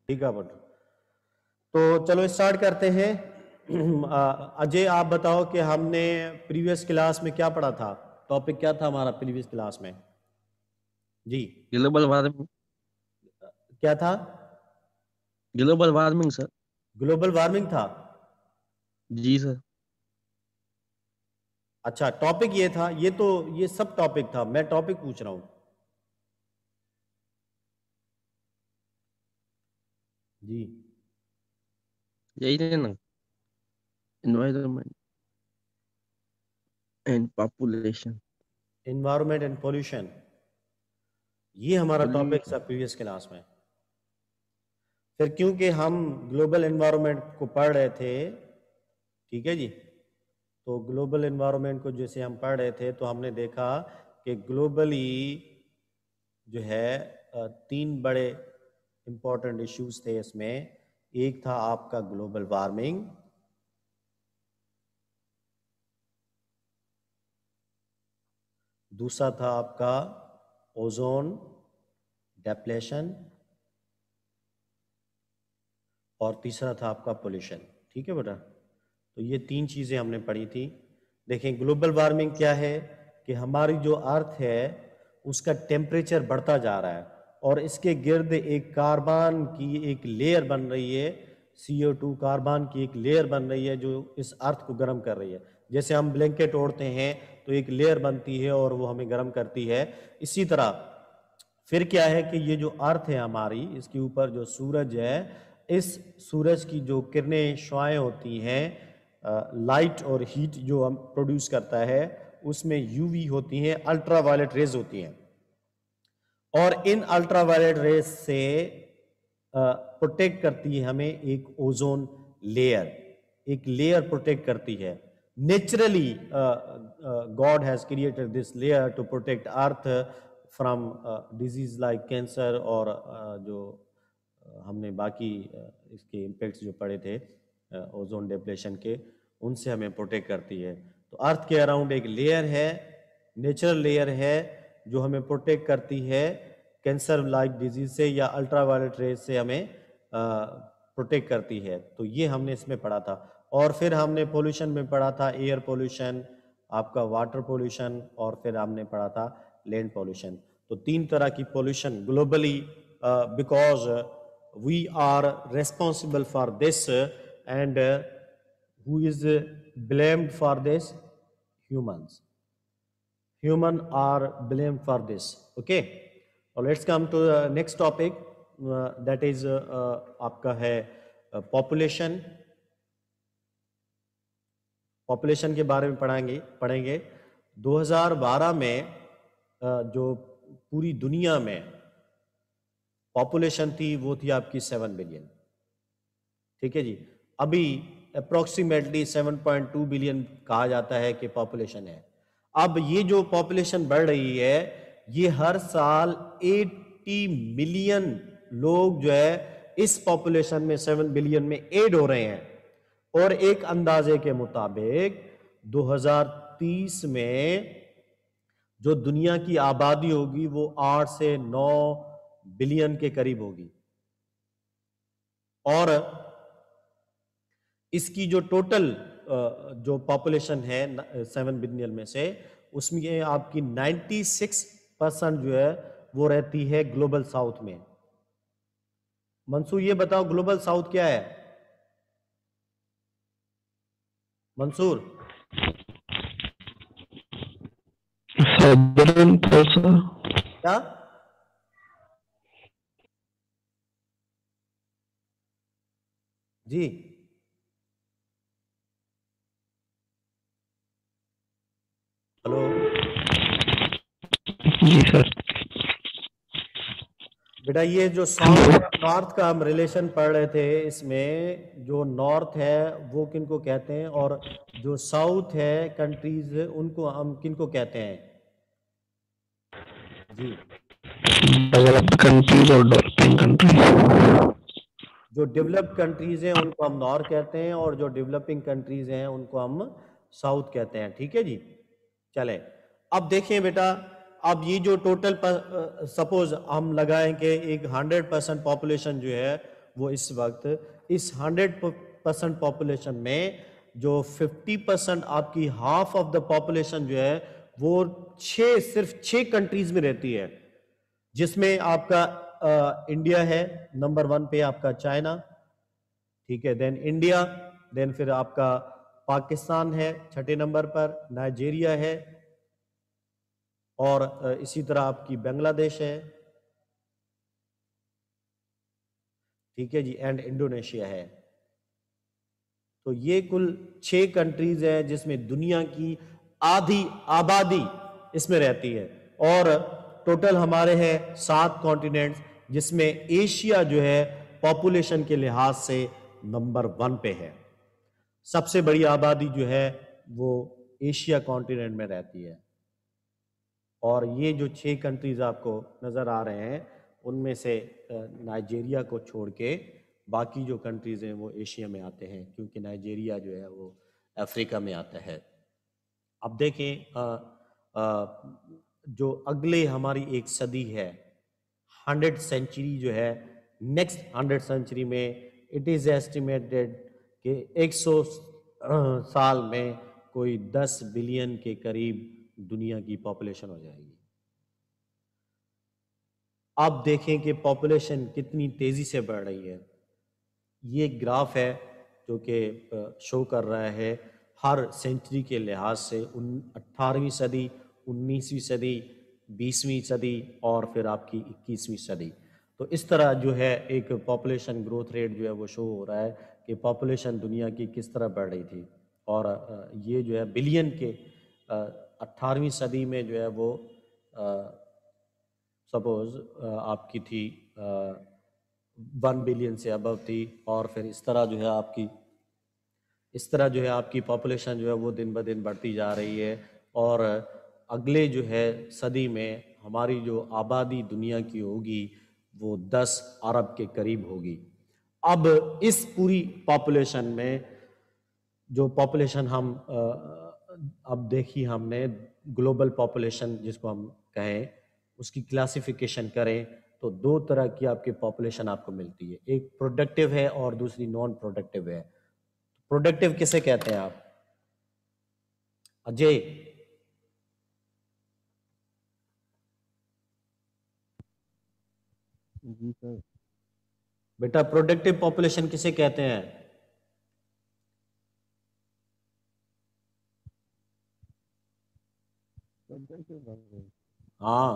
ٹھیک ہے بٹ تو چلو اسٹارٹ کرتے ہیں. اجے آپ بتاؤ کہ ہم نے پریویس کلاس میں کیا پڑھا تھا, ٹاپک کیا تھا ہمارا پریویس کلاس میں؟ جی گلوبل وارمنگ. کیا تھا؟ گلوبل وارمنگ سر. گلوبل وارمنگ تھا. جی سر. اچھا ٹاپک یہ تھا, یہ سب ٹاپک تھا, میں ٹاپک پوچھ رہا ہوں. جی یہی ہے نا, environment and population. Environment and pollution, یہ ہمارا ٹاپک پولوشن. تھا پریویس کلاس میں. پھر کیونکہ ہم گلوبل انوائرمنٹ کو پڑھ رہے تھے, ٹھیک ہے جی, تو گلوبل انوائرمنٹ کو جیسے ہم پڑھ رہے تھے تو ہم نے دیکھا کہ گلوبلی جو ہے 3 بڑے امپورٹنٹ ایشوز تھے اس میں. ایک تھا آپ کا گلوبل وارمنگ, دوسرا تھا آپ کا اوزون ڈیپلیشن, اور تیسرا تھا آپ کا پولوشن. ٹھیک ہے بیٹا, تو یہ 3 چیزیں ہم نے پڑھی تھی. دیکھیں گلوبل وارمنگ کیا ہے کہ ہماری جو ارتھ ہے اس کا ٹیمپریچر بڑھتا جا رہا ہے اور اس کے گرد ایک کاربن کی ایک لیئر بن رہی ہے, CO2 کاربن کی ایک لیئر بن رہی ہے جو اس ارتھ کو گرم کر رہی ہے. جیسے ہم بلینکٹ اوڑھتے ہیں تو ایک لیئر بنتی ہے اور وہ ہمیں گرم کرتی ہے, اسی طرح پھر کیا ہے کہ یہ جو ارتھ ہے ہماری, اس کے اوپر جو سورج ہے, اس سورج کی جو کرنیں شعائیں ہوتی ہیں, لائٹ اور ہیٹ جو ہم پروڈیوس کرتا ہے, اس میں UV ہوتی ہیں, الٹرا وائلٹ ریز ہوتی ہیں, اور ان الٹرا وائلٹ ریز سے پروٹیکٹ کرتی ہے ہمیں ایک اوزون لیئر, ایک لیئر پروٹیکٹ کرتی ہے. Naturally God has created this layer to protect earth from disease like cancer, اور جو ہم نے باقی اس کے امپیکٹس جو پڑے تھے اوزون ڈیپلیشن کے, ان سے ہمیں پروٹیکٹ کرتی ہے. تو ارتھ کے اراؤنڈ ایک لیئر ہے, نیچرل لیئر ہے, جو ہمیں پروٹیکٹ کرتی ہے کینسر لائک ڈیزیز سے یا الٹرا وائلٹ ریز سے ہمیں پروٹیکٹ کرتی ہے. تو یہ ہم نے اس میں پڑھا تھا. اور پھر ہم نے پولوشن میں پڑھا تھا ایئر پولوشن, آپ کا واٹر پولوشن, اور پھر ہم نے پڑھا تھا لینڈ پولوشن. تو 3 طرح کی pollution globally, because we are responsible for this, and who is blamed for this? Human are blamed for this. Okay, now let's come to the next topic, that is آپ کا ہے population. Population کے بارے میں پڑھیں گے. 2012 میں جو پوری دنیا میں پاپولیشن تھی وہ تھی آپ کی 7 بلین. ٹھیک ہے جی, ابھی اپروکسیمیٹلی 7.2 بلین کہا جاتا ہے کہ پاپولیشن ہے. اب یہ جو پاپولیشن بڑھ رہی ہے, یہ ہر سال 80 ملین لوگ جو ہے اس پاپولیشن میں 7 بلین میں ایڈ ہو رہے ہیں, اور ایک اندازے کے مطابق 2030 میں جو دنیا کی آبادی ہوگی وہ 8 سے 9 بلین کے قریب ہوگی, اور اس کی جو ٹوٹل جو پاپولیشن ہے 7 بلین میں سے, اس میں آپ کی 96% جو ہے وہ رہتی ہے گلوبل ساؤتھ میں. منصور یہ بتاؤ گلوبل ساؤتھ کیا ہے؟ منصور کیا؟ جی ہلو جی سر. بیٹا یہ جو ساؤتھ نارتھ کا ہم ریلیشن پڑھ رہے تھے, اس میں جو نارتھ ہے وہ کن کو کہتے ہیں, اور جو ساؤتھ ہے کنٹریز ان کو ہم کن کو کہتے ہیں؟ جی ڈیولپڈ کنٹریز اور ڈیولپنگ کنٹریز. جو ڈیولپڈ کنٹریز ہیں ان کو ہم نارتھ کہتے ہیں, اور جو ڈیولپنگ کنٹریز ہیں ان کو ہم ساؤتھ کہتے ہیں. ٹھیک ہے جی, چلیں اب دیکھیں بیٹا اب یہ جو ٹوٹل سپوز ہم لگائیں کہ ایک 100% پاپولیشن جو ہے وہ اس وقت اس 100% پاپولیشن میں جو 50% آپ کی ہاف آف دا پاپولیشن جو ہے وہ صرف 6 کنٹریز میں رہتی ہے، جس میں آپ کا انڈیا ہے نمبر 1 پہ، آپ کا چائنا، ٹھیک ہے، دین انڈیا، دین پھر آپ کا پاکستان ہے 6 نمبر پر، نائجیریا ہے، اور اسی طرح آپ کی بنگلہ دیش ہے، ٹھیک ہے جی، اینڈ انڈونیشیا ہے۔ تو یہ کل 6 کنٹریز ہیں جس میں دنیا کی آدھی آبادی اس میں رہتی ہے، اور ٹوٹل ہمارے ہیں 7 کانٹیننٹس، جس میں ایشیا جو ہے پاپولیشن کے لحاظ سے نمبر 1 پہ ہے۔ سب سے بڑی آبادی جو ہے وہ ایشیا کانٹیننٹ میں رہتی ہے، اور یہ جو 6 کنٹریز آپ کو نظر آ رہے ہیں ان میں سے نائجیریا کو چھوڑ کے باقی جو کنٹریز ہیں وہ ایشیا میں آتے ہیں، کیونکہ نائجیریا جو ہے وہ افریقہ میں آتا ہے۔ اب دیکھیں جو اگلے ہماری ایک صدی ہے، 100 سینچری جو ہے، نیکسٹ 100 سینچری میں اٹ از ایسٹیمیٹڈ کہ 100 سال میں کوئی 10 بلین کے قریب دنیا کی پاپولیشن ہو جائے گی۔ اب دیکھیں کہ پاپولیشن کتنی تیزی سے بڑھ رہی ہے۔ یہ گراف ہے جو کہ شو کر رہا ہے ہر سینچری کے لحاظ سے 18ویں صدی، 19ویں صدی، 20ویں صدی اور پھر آپ کی 21ویں صدی۔ تو اس طرح جو ہے ایک پاپولیشن گروتھ ریٹ جو ہے وہ شو ہو رہا ہے کہ پاپولیشن دنیا کی کس طرح بڑھ رہی تھی، اور یہ جو ہے بلین کے 18ویں صدی میں جو ہے وہ سپوز آپ کی تھی 1 بلین سے ابو تھی، اور پھر اس طرح جو ہے آپ کی پاپولیشن جو ہے وہ دن بدن بڑھتی جا رہی ہے، اور اگلے جو ہے صدی میں ہماری جو آبادی دنیا کی ہوگی وہ 10 ارب کے قریب ہوگی۔ اب اس پوری پاپولیشن میں جو پاپولیشن ہم اب دیکھی ہم نے گلوبل پاپولیشن جس کو ہم کہیں، اس کی کلاسیفیکیشن کریں تو 2 طرح کی آپ کی پاپولیشن آپ کو ملتی ہے، ایک پروڈکٹیو ہے اور دوسری نان پروڈکٹیو ہے۔ پروڈکٹیو کسے کہتے ہیں آپ؟ اجے، جی سر، بیٹا پروڈکٹیو پاپولیشن کسے کہتے ہیں؟ ہاں،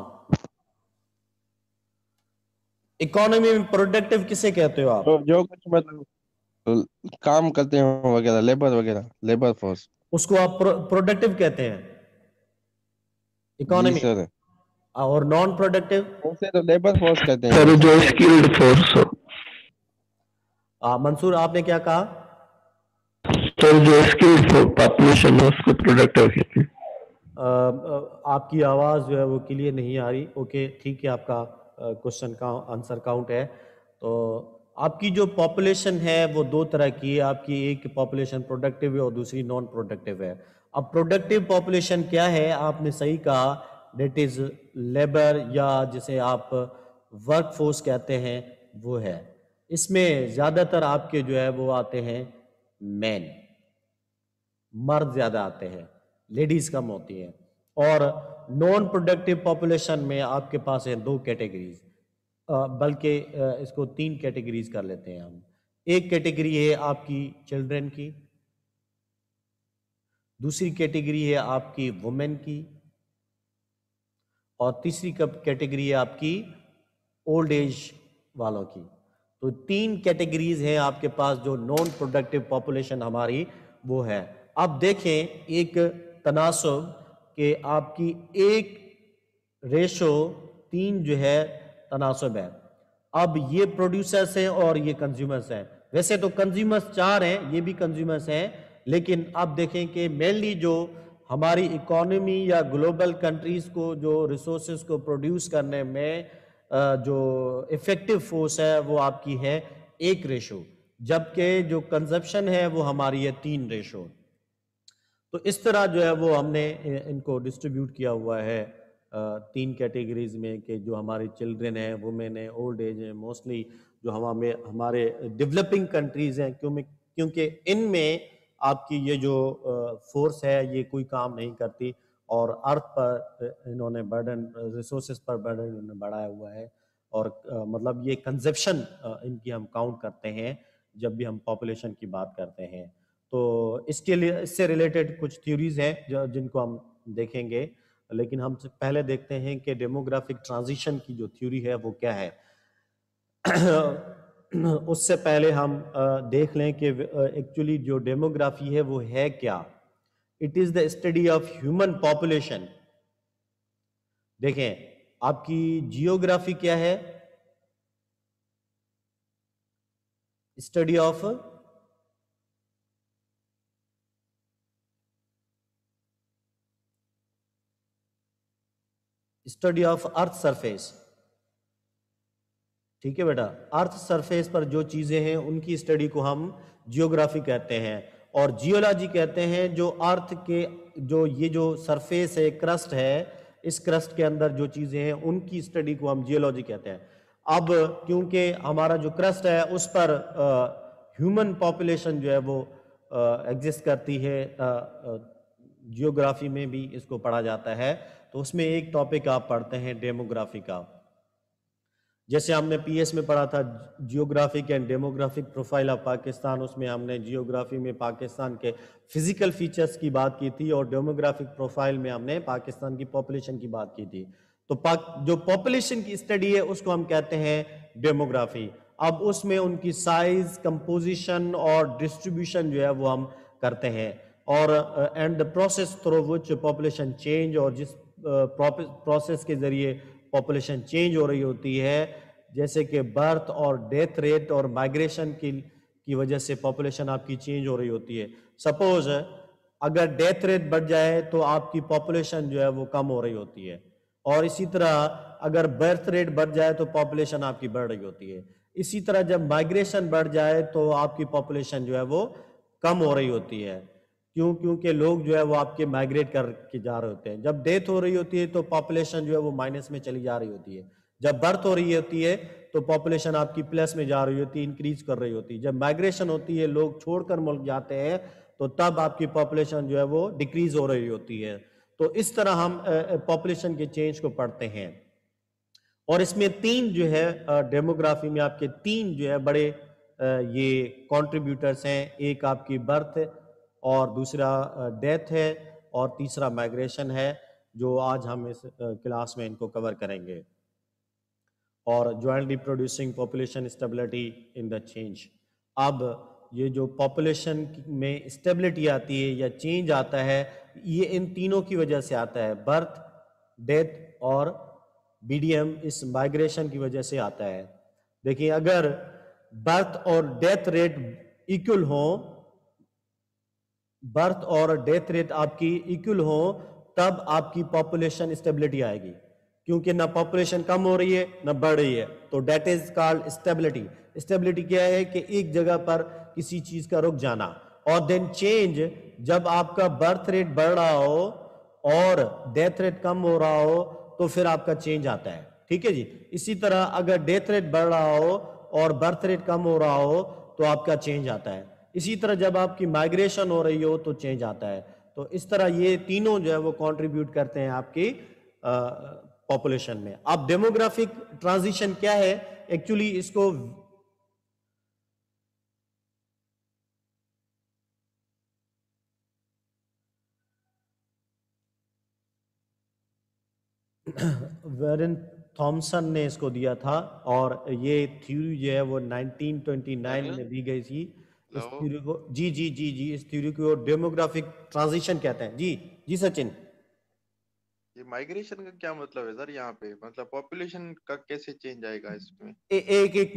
اکانومی میں پروڈکٹیو کسے کہتے ہو آپ؟ جو کچھ مطلب کام کرتے ہیں وغیرہ، لیبر فورس، اس کو آپ پروڈکٹیو کہتے ہیں جی اکانومی، سر، اور نان پروڈکٹیو اسے تو لیبر فورس کہتے ہیں سر نا جو سر۔ اسکلڈ فورس ہو، منصور آپ نے کیا کہا؟ سر جو اسکلڈ پاپولیشن ہے اس کو پروڈکٹیو کہتے ہیں۔ آپ کی آواز جو ہے وہ کلیئر نہیں آ رہی۔ اوکے ٹھیک ہے، آپ کا کوشچن کا آنسر کاؤنٹ ہے۔ تو آپ کی جو پاپولیشن ہے وہ 2 طرح کی ہے، آپ کی ایک پاپولیشن پروڈکٹیو ہے اور دوسری نان پروڈکٹیو ہے۔ اب پروڈکٹیو پاپولیشن کیا ہے؟ آپ نے صحیح کہا، دیٹ از لیبر، یا جسے آپ ورک فورس کہتے ہیں، وہ ہے۔ اس میں زیادہ تر آپ کے جو ہے وہ آتے ہیں مین، مرد زیادہ آتے ہیں، لیڈیز کم ہوتی ہیں۔ اور نان پروڈکٹیو پاپولیشن میں آپ کے پاس ہیں 2 کیٹیگریز، بلکہ اس کو 3 کیٹیگریز کر لیتے ہیں ہم۔ ایک کیٹیگری ہے آپ کی چلڈرن کی، دوسری کیٹیگری ہے آپ کی وومن کی، اور تیسری کیٹیگری ہے آپ کی اولڈ ایج والوں کی۔ تو 3 کیٹیگریز ہیں آپ کے پاس جو نان پروڈکٹیو پاپولیشن ہماری وہ ہے۔ اب دیکھیں ایک تناسب کہ آپ کی 1:3 جو ہے تناسب ہے۔ اب یہ پروڈیوسرز ہیں اور یہ کنزیومرز ہیں، ویسے تو کنزیومرز 4 ہیں، یہ بھی کنزیومرز ہیں، لیکن اب دیکھیں کہ مینلی جو ہماری اکانومی یا گلوبل کنٹریز کو جو ریسورسز کو پروڈیوس کرنے میں جو ایفیکٹو فورس ہے وہ آپ کی ہے 1:، جبکہ جو کنزپشن ہے وہ ہماری ہے 3:۔ تو اس طرح جو ہے وہ ہم نے ان کو ڈسٹریبیوٹ کیا ہوا ہے تین کیٹیگریز میں کہ جو ہمارے چلڈرن ہیں, وومن ہیں, اولڈ ایج ہیں, موسٹلی جو ہمارے ڈیولپنگ کنٹریز ہیں, کیونکہ ان میں آپ کی یہ جو فورس ہے یہ کوئی کام نہیں کرتی, اور ارتھ پر انہوں نے برڈن, ریسورسز پر برڈن انہوں نے بڑھایا ہوا ہے, اور مطلب یہ کنزپشن ان کی ہم کاؤنٹ کرتے ہیں جب بھی ہم پاپولیشن کی بات کرتے ہیں. تو اس کے لیے اس سے ریلیٹڈ کچھ تھیوریز ہیں جن کو ہم دیکھیں گے, لیکن ہم پہلے دیکھتے ہیں کہ ڈیموگرافک ٹرانزیشن کی جو تھیوری ہے وہ کیا ہے. اس سے پہلے ہم دیکھ لیں کہ ایکچولی جو ڈیموگرافی ہے وہ ہے کیا. It is the study of human population. دیکھیں آپ کی جیوگرافی کیا ہے, اسٹڈی آف ارتھ سرفیس. ٹھیک ہے بیٹا, ارتھ سرفیس پر جو چیزیں ہیں ان کی اسٹڈی کو ہم جیوگرافی کہتے ہیں, اور جیولوجی کہتے ہیں جو ارتھ کے یہ جو سرفیس ہے, کرسٹ ہے, اس کرسٹ کے اندر جو چیزیں ہیں ان کی اسٹڈی کو ہم جیولوجی کہتے ہیں. اب کیونکہ ہمارا جو کرسٹ ہے اس پر ہیومن پاپولیشن جو ہے وہ ایگزسٹ کرتی ہے, جیوگرافی میں بھی اس کو پڑھا جاتا ہے, تو اس میں ایک ٹاپک آپ پڑھتے ہیں ڈیموگرافی کا. جیسے ہم نے پی ایس میں پڑھا تھا geographic and demographic profile of Pakistan, اس میں ہم نے جیوگرافی میں پاکستان کے فزیکل فیچرز کی بات کی تھی, اور ڈیموگرافک پروفائل میں ہم نے پاکستان کی پاپولیشن کی بات کی تھی. تو جو پاپولیشن کی اسٹڈی ہے اس کو ہم کہتے ہیں ڈیموگرافی. اب اس میں ان کی سائز, کمپوزیشن اور ڈسٹریبیوشن جو ہے وہ ہم کرتے ہیں, اور and the process through which population change, اور جس پروسیس کے ذریعے پاپولیشن چینج ہو رہی ہوتی ہے, جیسے کہ برتھ اور ڈیتھ ریٹ اور مائگریشن کی وجہ سے پاپولیشن آپ کی چینج ہو رہی ہوتی ہے. سپوز اگر ڈیتھ ریٹ بڑھ جائے تو آپ کی پاپولیشن جو ہے وہ کم ہو رہی ہوتی ہے, اور اسی طرح اگر برتھ ریٹ بڑھ جائے تو پاپولیشن آپ کی بڑھ رہی ہوتی ہے. اسی طرح جب مائگریشن بڑھ جائے تو آپ کی پاپولیشن جو ہے وہ کم ہو رہی ہوتی ہے. کیونکہ لوگ جو ہے وہ آپ کے مائگریٹ کر کے جا رہے ہوتے ہیں. جب ڈیتھ ہو رہی ہوتی ہے تو پاپولیشن جو ہے وہ مائنس میں چلی جا رہی ہوتی ہے. جب برتھ ہو رہی ہوتی ہے تو پاپولیشن آپ کی پلس میں جا رہی ہوتی ہے, انکریز کر رہی ہوتی ہے. جب مائگریشن ہوتی ہے, لوگ چھوڑ کر ملک جاتے ہیں, تو تب آپ کی پاپولیشن جو ہے وہ ڈیکریز ہو رہی ہوتی ہے. تو اس طرح ہم پاپولیشن کے چینج کو پڑھتے ہیں. اور اس میں تین جو ہے ڈیموگرافی میں آپ کے تین جو ہے بڑے یہ کنٹریبیوٹرز ہیں. ایک آپ کی برتھ, اور دوسرا ڈیتھ ہے, اور تیسرا مائگریشن ہے, جو آج ہم اس کلاس میں ان کو کور کریں گے. اور jointly producing population stability in the change. اب یہ جو پاپولیشن میں اسٹیبلٹی آتی ہے یا چینج آتا ہے, یہ ان تینوں کی وجہ سے آتا ہے, برتھ, ڈیتھ اور بی ڈی ایم, اس مائگریشن کی وجہ سے آتا ہے. دیکھیں اگر برتھ اور ڈیتھ ریٹ ایکول ہوں, برتھ اور ڈیتھ ریٹ آپ کی ایکول ہوں, تب آپ کی پاپولیشن اسٹیبلٹی آئے گی. کیونکہ نہ پاپولیشن کم ہو رہی ہے نہ بڑھ رہی ہے, تو that is called stability. Stability کیا ہے کہ ایک جگہ پر کسی چیز کا رک جانا. اور دین چینج, جب آپ کا برتھ ریٹ بڑھ رہا ہو اور ڈیتھ ریٹ کم ہو رہا ہو تو پھر آپ کا چینج آتا ہے. ٹھیک ہے جی. اسی طرح اگر ڈیتھ ریٹ بڑھ رہا ہو اور برتھ ریٹ کم ہو رہا ہو تو آپ کا چینج آتا ہے. اسی طرح جب آپ کی مائگریشن ہو رہی ہو تو چینج آتا ہے. تو اس طرح یہ تینوں جو ہے وہ کنٹریبیوٹ کرتے ہیں آپ کی پاپولیشن میں. اب ڈیموگرافک ٹرانزیشن کیا ہے, ایکچولی اس کو ویرن تھامسن نے اس کو دیا تھا, اور یہ تھیوری جو ہے وہ 1929 میں دی گئی تھی. اس تھیوری کو جی اس تھیوری کو ڈیموگرافک ٹرانزیشن کہتے ہیں. جی سچن. یہ مائگریشن کا کیا مطلب ہے سر یہاں پہ, مطلب پاپولیشن کا کیسے چینج آئے گا اس میں؟ ایک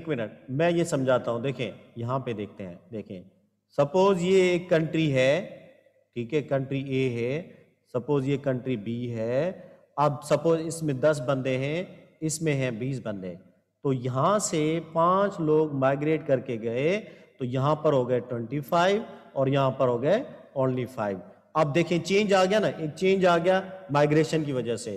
منٹ میں یہ سمجھاتا ہوں. دیکھیں یہاں پہ دیکھتے ہیں. دیکھیں سپوز یہ ایک کنٹری ہے, ٹھیک ہے, کنٹری اے ہے, سپوز یہ کنٹری بی ہے. اب سپوز اس میں 10 بندے ہیں, اس میں ہیں 20 بندے, تو یہاں سے 5 لوگ مائگریٹ کر کے گئے, تو یہاں پر ہو گئے 25 اور یہاں پر ہو گئے اونلی 5. اب دیکھیں چینج آ گیا نا, ایک چینج آ گیا مائگریشن کی وجہ سے.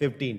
15।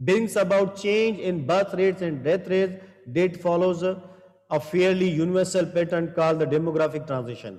brings about change in birth rates and death rates that follows a fairly universal pattern called the demographic transition।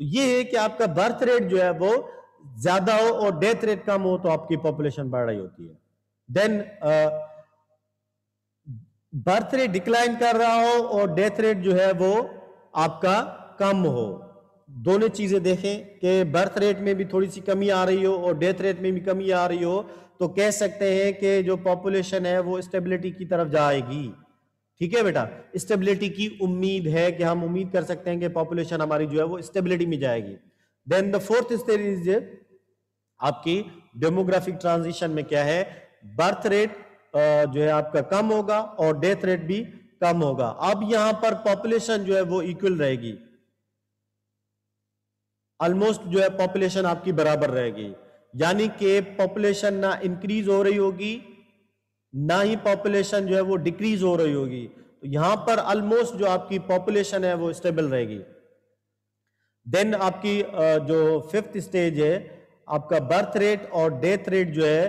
تو یہ ہے کہ آپ کا برتھ ریٹ جو ہے وہ زیادہ ہو اور ڈیتھ ریٹ کم ہو تو آپ کی پاپولیشن بڑھ رہی ہوتی ہے. دین برتھ ریٹ ڈکلائن کر رہا ہو اور ڈیتھ ریٹ جو ہے وہ آپ کا کم ہو. دونوں چیزیں دیکھیں کہ برتھ ریٹ میں بھی تھوڑی سی کمی آ رہی ہو اور ڈیتھ ریٹ میں بھی کمی آ رہی ہو تو کہہ سکتے ہیں کہ جو پاپولیشن ہے وہ اسٹیبلٹی کی طرف جائے گی. ٹھیک ہے بیٹا, اسٹیبلٹی کی امید ہے کہ ہم امید کر سکتے ہیں کہ پاپولیشن ہماری جو ہے وہ اسٹیبلٹی میں جائے گی. دین دا فورتھ اسٹیج از آپ کی ڈیموگرافک ٹرانزیشن میں کیا ہے, برتھ ریٹ جو ہے آپ کا کم ہوگا اور ڈیتھ ریٹ بھی کم ہوگا. اب یہاں پر پاپولیشن جو ہے وہ ایکول رہے گی, آلموسٹ جو ہے پاپولیشن آپ کی برابر رہے گی, یعنی کہ پاپولیشن نہ انکریز ہو رہی ہوگی نہ ہی پاپولیشن جو ہے وہ ڈیکریز ہو رہی ہوگی. تو یہاں پر آلموسٹ جو آپ کی پاپولیشن ہے وہ اسٹیبل رہے گی. دین آپ کی جو ففتھ اسٹیج ہے, آپ کا برتھ ریٹ اور ڈیتھ ریٹ جو ہے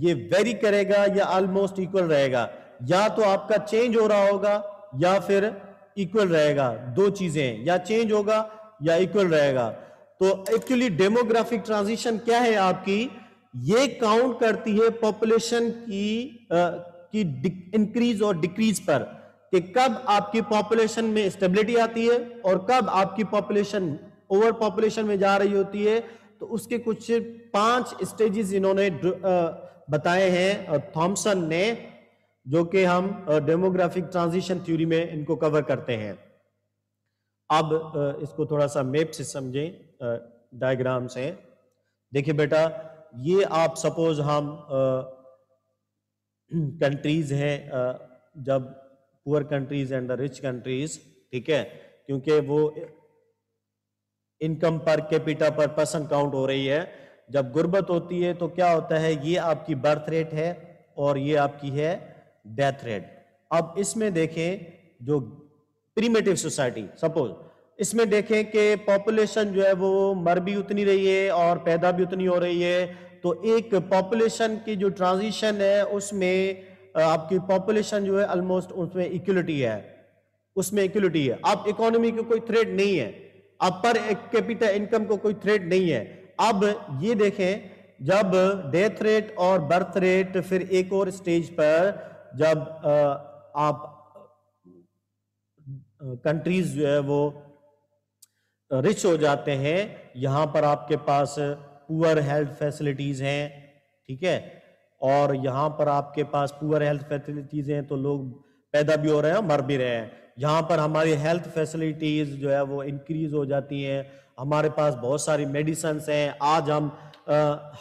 یہ ویری کرے گا یا آلموسٹ ایکول رہے گا, یا تو آپ کا چینج ہو رہا ہوگا یا پھر ایکول رہے گا. دو چیزیں, یا چینج ہوگا یا ایکول رہے گا. تو ایکچولی ڈیموگرافک ٹرانزیشن کیا ہے آپ کی, یہ کاؤنٹ کرتی ہے پاپولیشن کی انکریز اور ڈیکریز پر, کہ کب آپ کی پاپولیشن میں اسٹیبلٹی آتی ہے اور کب آپ کی پاپولیشن اوور پاپولیشن میں جا رہی ہوتی ہے. تو اس کے کچھ 5 اسٹیجز انہوں نے بتائے ہیں تھامسن نے, جو کہ ہم ڈیموگرافک ٹرانزیشن تھیوری میں ان کو کور کرتے ہیں. اب اس کو تھوڑا سا میپ سے سمجھیں, ڈائیگرام سے. دیکھیں بیٹا, یہ آپ سپوز ہم کنٹریز ہیں, جب poor countries and the rich countries, ٹھیک ہے, کیونکہ وہ انکم پر کیپیٹا پر پرسن کاؤنٹ ہو رہی ہے. جب غربت ہوتی ہے تو کیا ہوتا ہے, یہ آپ کی برتھ ریٹ ہے اور یہ آپ کی ہے ڈیتھ ریٹ. اب اس میں دیکھیں جو پریمیٹیو سوسائٹی, سپوز اس میں دیکھیں کہ پاپولیشن جو ہے وہ مر بھی اتنی رہی ہے اور پیدا بھی اتنی ہو رہی ہے. تو ایک پاپولیشن کی جو ٹرانزیشن ہے اس میں آپ کی پاپولیشن جو ہے آلموسٹ اس میں ایکولیٹی ہے, اس میں ایکولیٹی ہے. اب اکانومی کو کوئی تھریٹ نہیں ہے, اب پر کیپیٹل انکم کو کوئی تھریٹ نہیں ہے. اب یہ دیکھیں جب ڈیتھ ریٹ اور برتھ ریٹ پھر ایک اور سٹیج پر جب آپ کنٹریز جو ہے وہ رچ ہو جاتے ہیں, یہاں پر آپ کے پاس پور ہیلتھ فیسلٹیز ہیں, ٹھیک ہے, اور یہاں پر آپ کے پاس پور ہیلتھ فیسلٹیز ہیں تو لوگ پیدا بھی ہو رہے ہیں اور مر بھی رہے ہیں. یہاں پر ہماری ہیلتھ فیسلٹیز جو ہے وہ انکریز ہو جاتی ہیں, ہمارے پاس بہت ساری میڈیسنس ہیں, آج ہم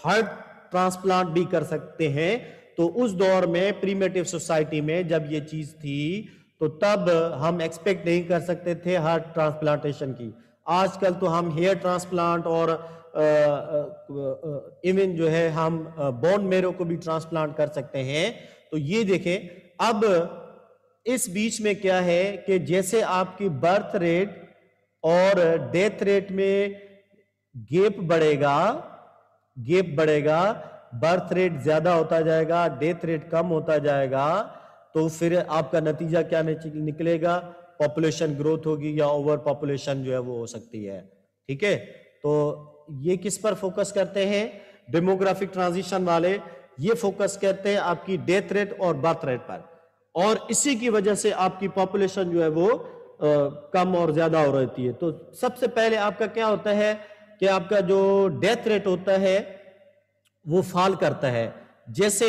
ہارٹ ٹرانسپلانٹ بھی کر سکتے ہیں. تو اس دور میں پریمیٹیو سوسائٹی میں جب یہ چیز تھی تو تب ہم ایکسپیکٹ نہیں کر سکتے تھے ہارٹ ٹرانسپلانٹیشن کی. آج کل تو ہم ہیئر ٹرانسپلانٹ اور ایون جو ہے ہم بون میرو کو بھی ٹرانسپلانٹ کر سکتے ہیں. تو یہ دیکھیں اب اس بیچ میں کیا ہے کہ جیسے آپ کی برتھ ریٹ اور ڈیتھ ریٹ میں گیپ بڑھے گا, برتھ ریٹ زیادہ ہوتا جائے گا, ڈیتھ ریٹ کم ہوتا جائے گا, تو پھر آپ کا نتیجہ کیا نکلے گا, پاپولیشن گروتھ ہوگی یا اوور پاپولیشن جو ہے وہ ہو سکتی ہے. ٹھیک ہے, تو یہ کس پر فوکس کرتے ہیں ڈیموگرافک ٹرانزیشن والے, یہ فوکس کرتے ہیں آپ کی ڈیتھ ریٹ اور برتھ ریٹ پر, اور اسی کی وجہ سے آپ کی پاپولیشن جو ہے وہ کم اور زیادہ ہو رہتی ہے. تو سب سے پہلے آپ کا کیا ہوتا ہے کہ آپ کا جو ڈیتھ ریٹ ہوتا ہے وہ فال کرتا ہے. جیسے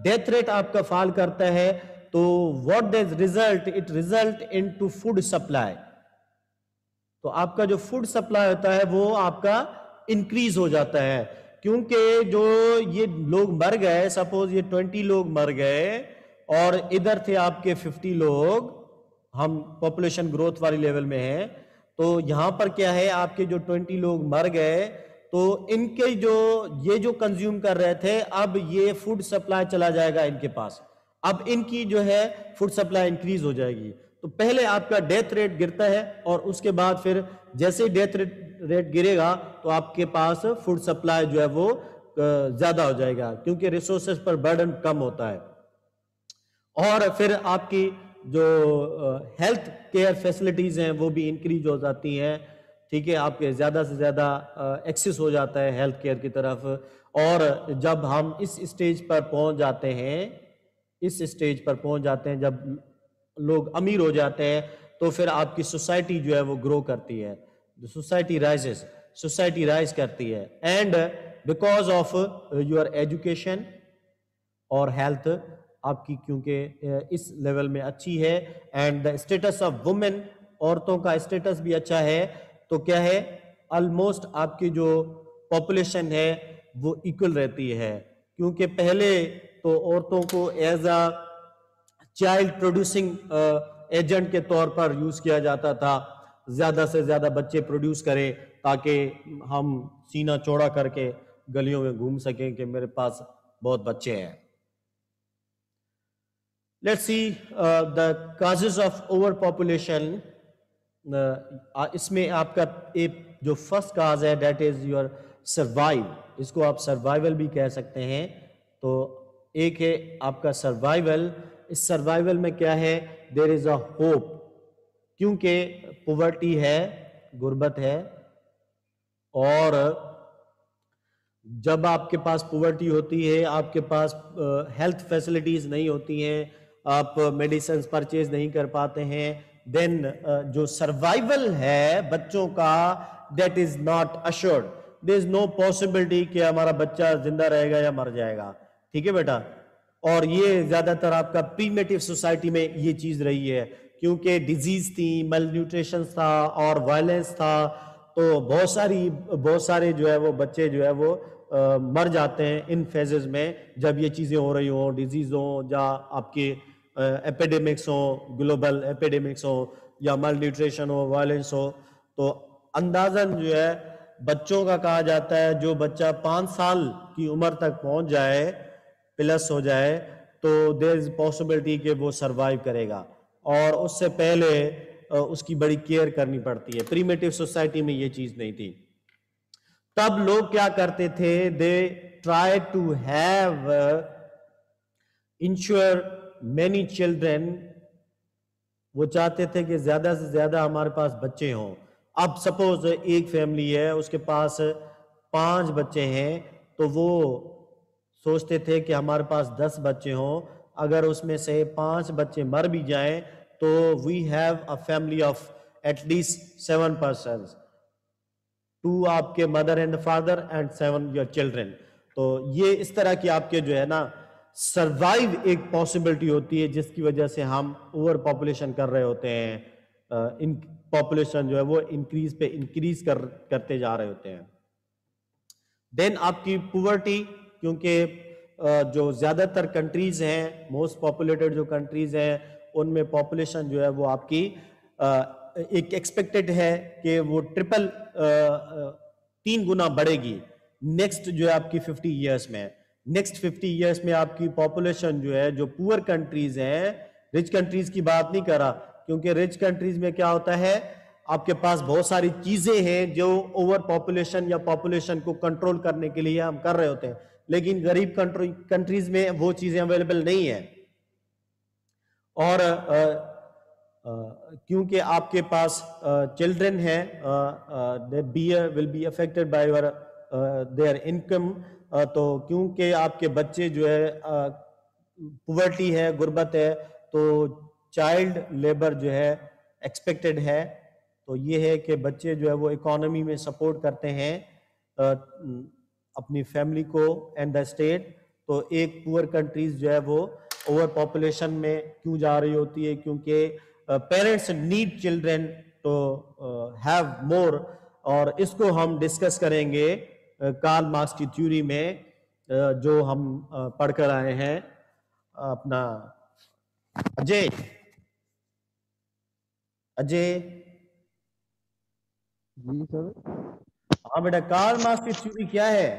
ڈیتھ ریٹ آپ کا فال کرتا ہے تو what does result, it result into food supply. تو آپ کا جو فوڈ سپلائی ہوتا ہے وہ آپ کا انکریز ہو جاتا ہے, کیونکہ جو یہ لوگ مر گئے, سپوز یہ 20 لوگ مر گئے اور ادھر تھے آپ کے 50 لوگ, ہم پاپولیشن گروتھ والی لیول میں ہیں, تو یہاں پر کیا ہے آپ کے جو 20 لوگ مر گئے تو ان کے یہ جو کنزیوم کر رہے تھے اب یہ فوڈ سپلائی چلا جائے گا ان کے پاس, اب ان کی جو ہے فوڈ سپلائی انکریز ہو جائے گی. تو پہلے آپ کا ڈیتھ ریٹ گرتا ہے اور اس کے بعد پھر جیسے ڈیتھ ریٹ گرے گا تو آپ کے پاس فوڈ سپلائی جو ہے وہ زیادہ ہو جائے گا, کیونکہ ریسورسز پر برڈن کم ہوتا ہے. اور پھر آپ کی جو ہیلتھ کیئر فیسلٹیز ہیں وہ بھی انکریز ہو جاتی ہیں. ٹھیک ہے, آپ کے زیادہ سے زیادہ ایکسیس ہو جاتا ہے ہیلتھ کیئر کی طرف. اور جب ہم اس اسٹیج پر پہنچ جاتے ہیں, جب لوگ امیر ہو جاتے ہیں, تو پھر آپ کی سوسائٹی جو ہے وہ گرو کرتی ہے, سوسائٹی رائز کرتی ہے. And because of your education اور ہیلتھ آپ کی کیونکہ اس لیول میں اچھی ہے, and the status of women, عورتوں کا اسٹیٹس بھی اچھا ہے, تو کیا ہے, آلموسٹ آپ کی جو پاپولیشن ہے وہ ایکول رہتی ہے. کیونکہ پہلے تو عورتوں کو as a child producing agent کے طور پر یوز کیا جاتا تھا, زیادہ سے زیادہ بچے پروڈیوس کریں تاکہ ہم سینہ چوڑا کر کے گلیوں میں گھوم سکیں کہ میرے پاس بہت بچے ہیں. Let's see the causes of overpopulation. اس میں آپ کا ایک جو فرسٹ کاز ہے دیٹ از یور سروائیو, اس کو آپ سروائیول بھی کہہ سکتے ہیں. تو ایک ہے آپ کا سروائیول. اس سروائیول میں کیا ہے, دیر از اے ہوپ, کیونکہ پوورٹی ہے, غربت ہے, اور جب آپ کے پاس پوورٹی ہوتی ہے, آپ کے پاس ہیلتھ فیسلٹیز نہیں ہوتی ہیں, آپ میڈیسنز پرچیز نہیں کر پاتے ہیں, دین جو سروائیول ہے بچوں کا that is not assured. There is no possibility کہ ہمارا بچہ زندہ رہے گا یا مر جائے گا. ٹھیک ہے بیٹا, اور یہ زیادہ تر آپ کا پریمیٹیو سوسائٹی میں یہ چیز رہی ہے, کیونکہ ڈیزیز تھی, مل نیوٹریشن تھا اور وائلنس تھا, تو بہت سارے جو ہے وہ بچے جو ہے وہ مر جاتے ہیں ان فیزز میں جب یہ چیزیں ہو رہی ہوں, ڈیزیز ہوں یا آپ کے ایپیڈیمکس ہوں, گلوبل ایپیڈیمکس ہوں, یا مل نیوٹریشن ہو, وائلنس ہو. تو اندازاً جو ہے بچوں کا کہا جاتا ہے جو بچہ 5 سال کی عمر تک پہنچ جائے, پلس ہو جائے, تو دیر از پاسبلٹی کہ وہ سروائیو کرے گا, اور اس سے پہلے اس کی بڑی کیئر کرنی پڑتی ہے. پریمیٹیو سوسائٹی میں یہ چیز نہیں تھی. تب لوگ کیا کرتے تھے, they try to have ensure many children. وہ چاہتے تھے کہ زیادہ سے زیادہ ہمارے پاس بچے ہوں. اب سپوز ایک فیملی ہے, اس کے پاس 5 بچے ہیں, تو وہ سوچتے تھے کہ ہمارے پاس 10 بچے ہوں. اگر اس میں سے 5 بچے مر بھی جائیں تو we have a family of at least 7 persons, 2 آپ کے mother and father and 7 your children. تو یہ اس طرح کی آپ کے جو ہے نا سروائیو ایک پاسبلٹی ہوتی ہے, جس کی وجہ سے ہم اوور پاپولیشن کر رہے ہوتے ہیں, ان پاپولیشن جو ہے وہ انکریز کرتے جا رہے ہوتے ہیں. دین آپ کی پوورٹی, کیونکہ جو زیادہ تر کنٹریز ہیں, موسٹ پاپولیٹڈ جو کنٹریز ہیں, ان میں پاپولیشن جو ہے وہ آپ کی ایک ایکسپیکٹڈ ہے کہ وہ 3 گنا بڑھے گی نیکسٹ جو ہے آپ کی 50 ایئرس میں. نیکسٹ 50 ایئرس میں آپ کی پاپولیشن جو ہے, جو پور کنٹریز ہیں, رچ کنٹریز کی بات نہیں کر رہا, کیونکہ رچ کنٹریز میں کیا ہوتا ہے, آپ کے پاس بہت ساری چیزیں ہیں جو اوور پاپولیشن یا پاپولیشن کو کنٹرول کرنے کے لیے ہم کر رہے ہوتے ہیں, لیکن غریب کنٹریز میں وہ چیزیں اویلیبل نہیں ہیں. اور کیونکہ آپ کے پاس چلڈرن ہیں, will be affected by their income, تو کیونکہ آپ کے بچے جو ہے پوورٹی ہے, غربت ہے, تو چائلڈ لیبر جو ہے ایکسپیکٹڈ ہے. تو یہ ہے کہ بچے جو ہے وہ اکانومی میں سپورٹ کرتے ہیں اپنی فیملی کو اینڈ دا اسٹیٹ. تو ایک پور کنٹریز جو ہے وہ اوور پاپولیشن میں کیوں جا رہی ہوتی ہے, کیونکہ parents need children to have more. اور اس کو ہم ڈسکس کریں گے کارل مارکس کی تھیوری میں, جو ہم پڑھ کر آئے ہیں. اپنا اجے جی سر. ہاں بیٹا, کارل مارکس کی تھیوری کیا ہے؟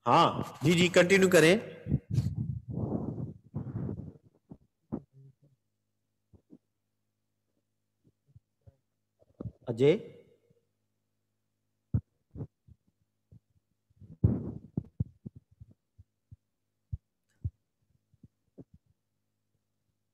ہاں جی کنٹینیو کریں. اجے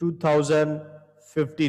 2050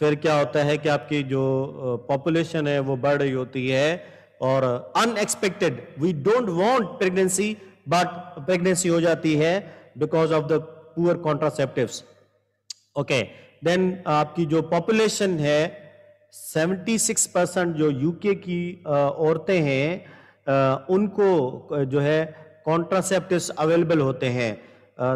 پھر کیا ہوتا ہے کہ آپ کی جو پاپولیشن ہے وہ بڑھ رہی ہوتی ہے اور unexpected we don't want pregnancy but pregnancy ہو جاتی ہے بیکاز آف دا پور کانٹراسیپٹیوس. اوکے دین آپ کی جو پاپولیشن ہے 76% جو یو کے کی عورتیں ہیں ان کو جو ہے کانٹراسیپٹیوس اویلیبل ہوتے ہیں.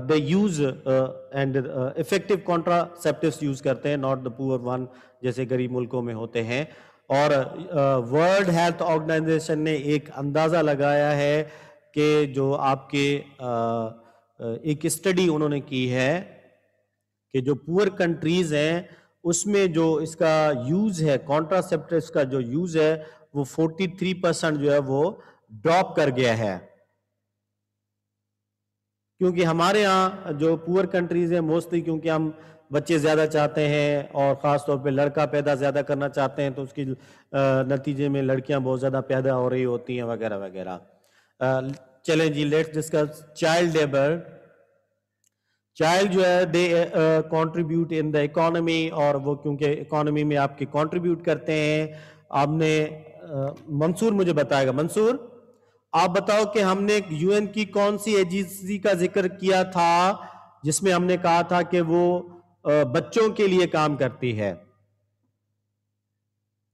They use and effective کانٹراسیپٹیوس use کرتے ہیں, ناٹ دا پور ون جیسے غریب ملکوں میں ہوتے ہیں. اور ورلڈ ہیلتھ آرگنائزیشن نے ایک اندازہ لگایا ہے کہ جو آپ کے ایک اسٹڈی انہوں نے کی ہے کہ جو پور کنٹریز ہیں اس میں جو اس کا یوز ہے کانٹراسیپٹیوس کا جو یوز ہے وہ 43% جو ہے وہ ڈراپ کر گیا ہے. کیونکہ ہمارے ہاں جو پور کنٹریز ہیں موسٹلی کیونکہ ہم بچے زیادہ چاہتے ہیں اور خاص طور پہ لڑکا پیدا زیادہ کرنا چاہتے ہیں تو اس کی نتیجے میں لڑکیاں بہت زیادہ پیدا ہو رہی ہوتی ہیں وغیرہ وغیرہ. چلیں جی let's discuss child labour. Child جو ہے they contribute in the economy, اور وہ کیونکہ اکانومی میں آپ کے کنٹریبیوٹ کرتے ہیں. آپ نے منصور مجھے بتائے گا, منصور آپ بتاؤ کہ ہم نے یو این کی کون سی ایجنسی کا ذکر کیا تھا جس میں ہم نے کہا تھا کہ وہ بچوں کے لیے کام کرتی ہے؟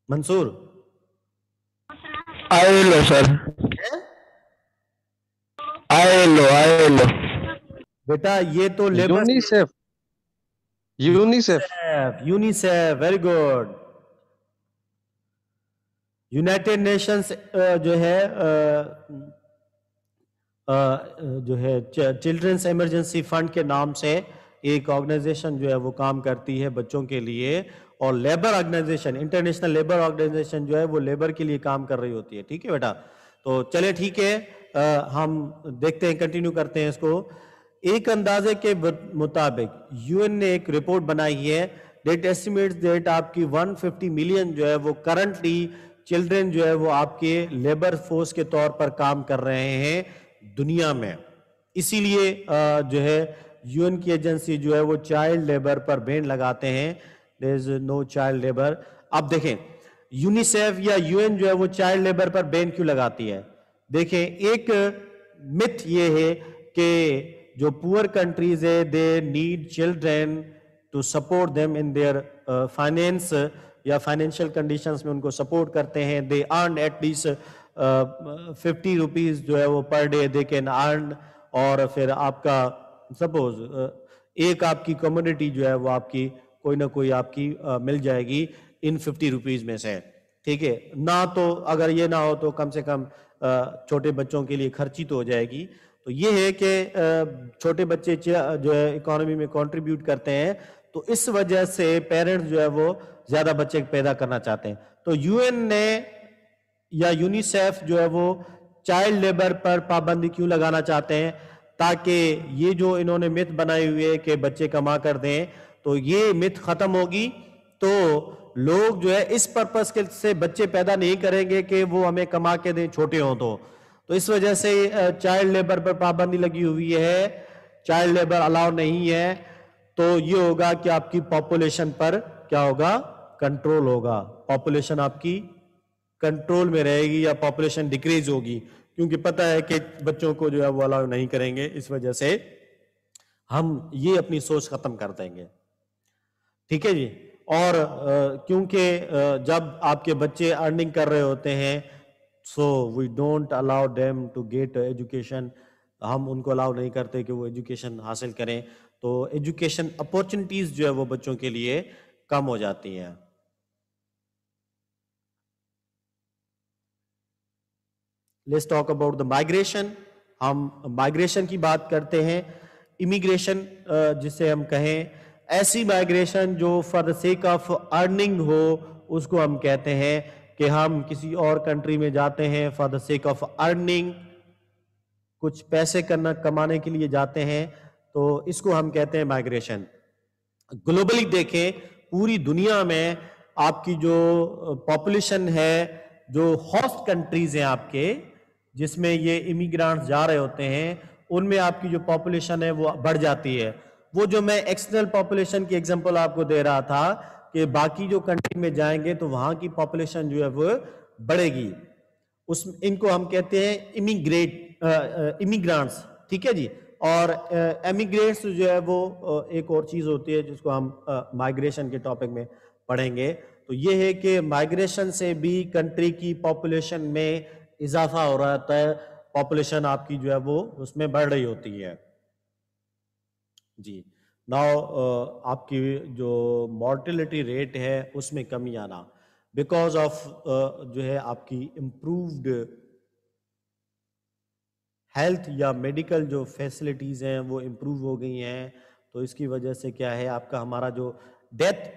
منصور ILO سر, ILO بیٹا یہ تو labour UNICEF very good. United nations جو ہے چلڈرنس ایمرجنسی فنڈ کے نام سے ایک آرگنائزیشن جو ہے وہ کام کرتی ہے بچوں کے لیے, اور labour organisation international labour organisation جو ہے وہ لیبر کے لیے کام کر رہی ہوتی ہے. ٹھیک ہے بیٹا, تو چلے ٹھیک ہے, ہم دیکھتے ہیں کنٹینیو کرتے ہیں اس کو. ایک اندازے کے مطابق یو این نے ایک رپورٹ بنائی ہے, ڈیٹ ایسٹیمیٹس ڈیٹ آپ کی 150 ملین جو ہے وہ کرنٹلی چلڈرن جو ہے وہ آپ کے لیبر فورس کے طور پر کام کر رہے ہیں دنیا میں. اسی لیے جو ہے یو این کی ایجنسی جو ہے وہ چائلڈ لیبر پر بین لگاتے ہیں, there is no child labor. اب دیکھیں یونیسیف یا یو این جو ہے وہ چائلڈ لیبر پر بین کیوں لگاتی ہے؟ دیکھیں ایک متھ یہ ہے کہ جو پور کنٹریز ہے they need children to support them in their finance یا فائنینشیل کنڈیشنز میں ان کو سپورٹ کرتے ہیں. They earn at least 50 rupees جو ہے وہ per day they can earn, اور پھر آپ کا سپوز ایک آپ کی کمیونٹی جو ہے وہ آپ کی کوئی نہ کوئی آپ کی مل جائے گی ان 50 روپیز میں سے. ٹھیک ہے, نہ تو اگر یہ نہ ہو تو کم سے کم چھوٹے بچوں کے لیے خرچی تو ہو جائے گی. تو یہ ہے کہ چھوٹے بچے جو ہے اکانومی میں کنٹریبیوٹ کرتے ہیں, تو اس وجہ سے پیرنٹس جو ہے وہ زیادہ بچے پیدا کرنا چاہتے ہیں. تو یو این نے یا یونیسیف جو ہے وہ چائلڈ لیبر پر پابندی کیوں لگانا چاہتے ہیں؟ تاکہ یہ جو انہوں نے مت بنائی ہوئی ہے کہ بچے کما کر دیں, تو یہ مت ختم ہوگی, تو لوگ جو ہے اس پرپس کے سے بچے پیدا نہیں کریں گے کہ وہ ہمیں کما کے دیں چھوٹے ہوں. تو اس وجہ سے چائلڈ لیبر پر پابندی لگی ہوئی ہے, چائلڈ لیبر الاؤ نہیں ہے. تو یہ ہوگا کہ آپ کی پاپولیشن پر کیا ہوگا؟ کنٹرول ہوگا. پاپولیشن آپ کی کنٹرول میں رہے گی یا پاپولیشن ڈیکریز ہوگی, کیونکہ پتہ ہے کہ بچوں کو جو ہے وہ الاؤ نہیں کریں گے. اس وجہ سے ہم یہ اپنی سوچ ختم کر دیں گے. ٹھیک ہے جی. اور کیونکہ جب آپ کے بچے ارننگ کر رہے ہوتے ہیں, so we don't allow them to get education, ہم ان کو الاؤ نہیں کرتے کہ وہ ایجوکیشن حاصل کریں. تو ایجوکیشن اپورچونٹیز جو ہے وہ بچوں کے لیے کم ہو جاتی ہیں. Let's talk about the migration. ہم مائگریشن کی بات کرتے ہیں. امیگریشن جسے ہم کہیں, ایسی مائگریشن جو for the sake of earning ہو, اس کو ہم کہتے ہیں کہ ہم کسی اور کنٹری میں جاتے ہیں for the sake of earning, کچھ پیسے کمانے کے لیے جاتے ہیں, تو اس کو ہم کہتے ہیں مائگریشن. گلوبلی دیکھیں پوری دنیا میں آپ کی جو پاپولیشن ہے, جو ہوسٹ کنٹریز ہیں آپ کے جس میں یہ امیگرانٹس جا رہے ہوتے ہیں, ان میں آپ کی جو پاپولیشن ہے وہ بڑھ جاتی ہے. وہ جو میں ایکسٹرنل پاپولیشن کی ایگزامپل آپ کو دے رہا تھا کہ باقی جو کنٹری میں جائیں گے تو وہاں کی پاپولیشن جو ہے وہ بڑھے گی. ان کو ہم کہتے ہیں امیگرانٹس, ٹھیک ہے جی. اور ایمیگریٹس جو ہے وہ ایک اور چیز ہوتی ہے جس کو ہم مائگریشن کے ٹاپک میں پڑھیں گے. تو یہ ہے کہ مائگریشن سے بھی کنٹری کی پاپولیشن میں اضافہ ہو رہا ہوتا ہے, پاپولیشن آپ کی جو ہے وہ اس میں بڑھ رہی ہوتی ہے جی. ناؤ آپ کی جو مورٹیلٹی ریٹ ہے اس میں کمی آنا بیکاز آف جو ہے آپ کی امپرووڈ ہیلتھ یا میڈیکل جو فیسلٹیز ہیں وہ امپروو ہو گئی ہیں. تو اس کی وجہ سے کیا ہے آپ کا ہمارا جو death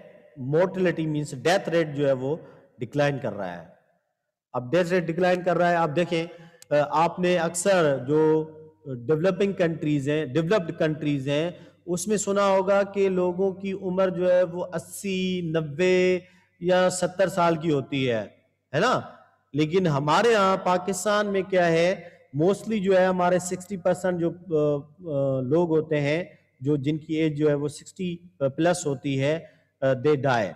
mortality means death rate جو ہے وہ ڈکلائن کر رہا ہے. اب ڈیتھ ریٹ ڈکلائن کر رہا ہے. آپ دیکھیں آپ نے اکثر جو ڈیولپنگ کنٹریز ہیں, ڈیولپڈ کنٹریز ہیں, اس میں سنا ہوگا کہ لوگوں کی عمر جو ہے وہ 80 90 یا 70 سال کی ہوتی ہے نا. لیکن ہمارے ہاں پاکستان میں کیا ہے, موسٹلی جو ہے ہمارے 60% جو لوگ ہوتے ہیں جو جن کی ایج جو ہے وہ 60 پلس ہوتی ہے, دے ڈائی.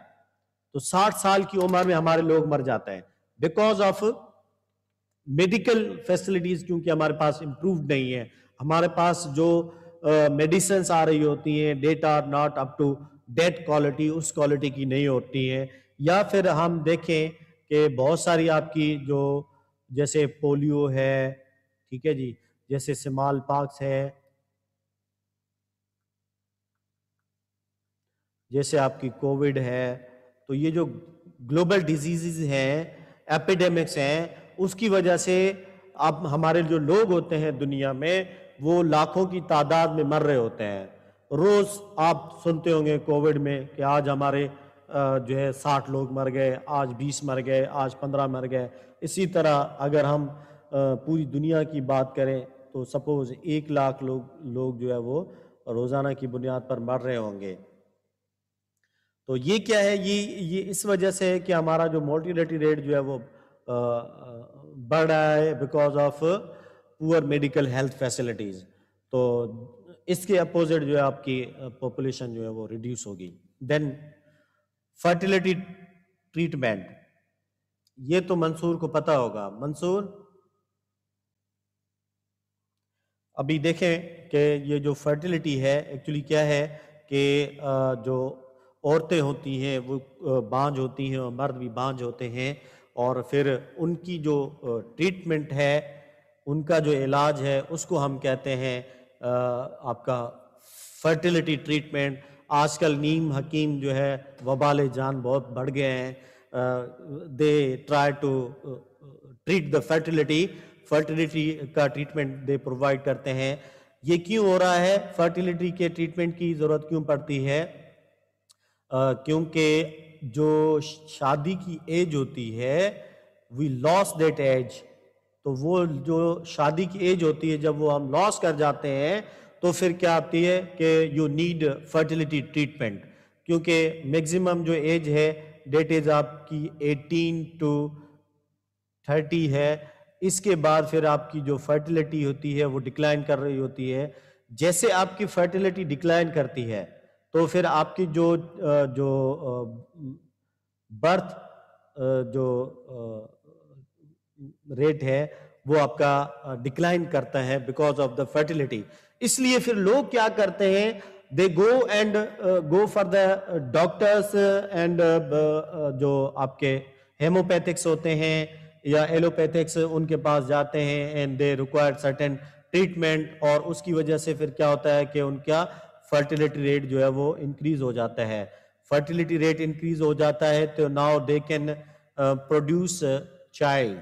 تو 60 سال کی عمر میں ہمارے لوگ مر جاتے ہیں بیکاز آف میڈیکل فیسلٹیز, کیونکہ ہمارے پاس امپرووڈ نہیں ہے. ہمارے پاس جو میڈیسنس آ رہی ہوتی ہیں that are not up to date quality, اس کوالٹی کی نہیں ہوتی ہیں. یا پھر ہم دیکھیں کہ بہت ساری آپ کی جو جیسے پولیو ہے, ٹھیک ہے جی, جیسے سمال پاکس ہے, جیسے آپ کی کووڈ ہے. تو یہ جو گلوبل ڈیزیزز ہیں, ایپیڈیمکس ہیں, اس کی وجہ سے اب ہمارے جو لوگ ہوتے ہیں دنیا میں وہ لاکھوں کی تعداد میں مر رہے ہوتے ہیں. روز آپ سنتے ہوں گے کووڈ میں کہ آج ہمارے جو ہے 60 لوگ مر گئے, آج 20 مر گئے, آج 15 مر گئے. اسی طرح اگر ہم پوری دنیا کی بات کریں تو سپوز 1 لاکھ لوگ جو ہے وہ روزانہ کی بنیاد پر مر رہے ہوں گے. تو یہ کیا ہے, یہ اس وجہ سے ہے کہ ہمارا جو مورٹیلٹی ریٹ جو ہے وہ بڑھ رہا ہے because of poor medical health facilities. تو اس کے اپوزٹ جو ہے آپ کی پاپولیشن جو ہے وہ ریڈیوس ہوگی. دین فرٹیلیٹی ٹریٹمنٹ, یہ تو منصور کو پتہ ہوگا. منصور ابھی دیکھیں کہ یہ جو فرٹیلیٹی ہے ایکچولی کیا ہے کہ جو عورتیں ہوتی ہیں وہ بانجھ ہوتی ہیں اور مرد بھی بانجھ ہوتے ہیں, اور پھر ان کی جو ٹریٹمنٹ ہے, ان کا جو علاج ہے اس کو ہم کہتے ہیں آپ کا فرٹیلیٹی ٹریٹمنٹ. آج کل نیم حکیم جو ہے وبال جان بہت بڑھ گئے ہیں. They try to treat the fertility کا ٹریٹمنٹ دے پرووائڈ کرتے ہیں. یہ کیوں ہو رہا ہے, فرٹیلیٹی کے ٹریٹمنٹ کی ضرورت کیوں پڑتی ہے؟ کیونکہ جو شادی کی ایج ہوتی ہے وی لاس دیٹ ایج. تو وہ جو شادی کی ایج ہوتی ہے جب وہ ہم لاس کر جاتے ہیں تو پھر کیا آتی ہے کہ یو نیڈ فرٹیلیٹی ٹریٹمنٹ. کیونکہ میکسیمم جو ایج ہے ڈیٹ از آپ کی 18 to 30 ہے. اس کے بعد پھر آپ کی جو فرٹیلیٹی ہوتی ہے وہ ڈکلائن کر رہی ہوتی ہے. جیسے آپ کی فرٹیلیٹی ڈکلائن کرتی ہے تو پھر آپ کی جو برتھ جو ریٹ ہے وہ آپ کا ڈکلائن کرتا ہے بیکاز آف دا فرٹیلیٹی. اس لیے پھر لوگ کیا کرتے ہیں, they go for the doctors and جو آپ کے ہیموپیتھکس ہوتے ہیں یا ایلوپیتھکس, ان کے پاس جاتے ہیں and they require certain treatment, اور اس کی وجہ سے پھر کیا ہوتا ہے کہ ان کا فرٹیلیٹی ریٹ جو ہے وہ انکریز ہو جاتا ہے. فرٹیلیٹی ریٹ انکریز ہو جاتا ہے تو now they can produce child,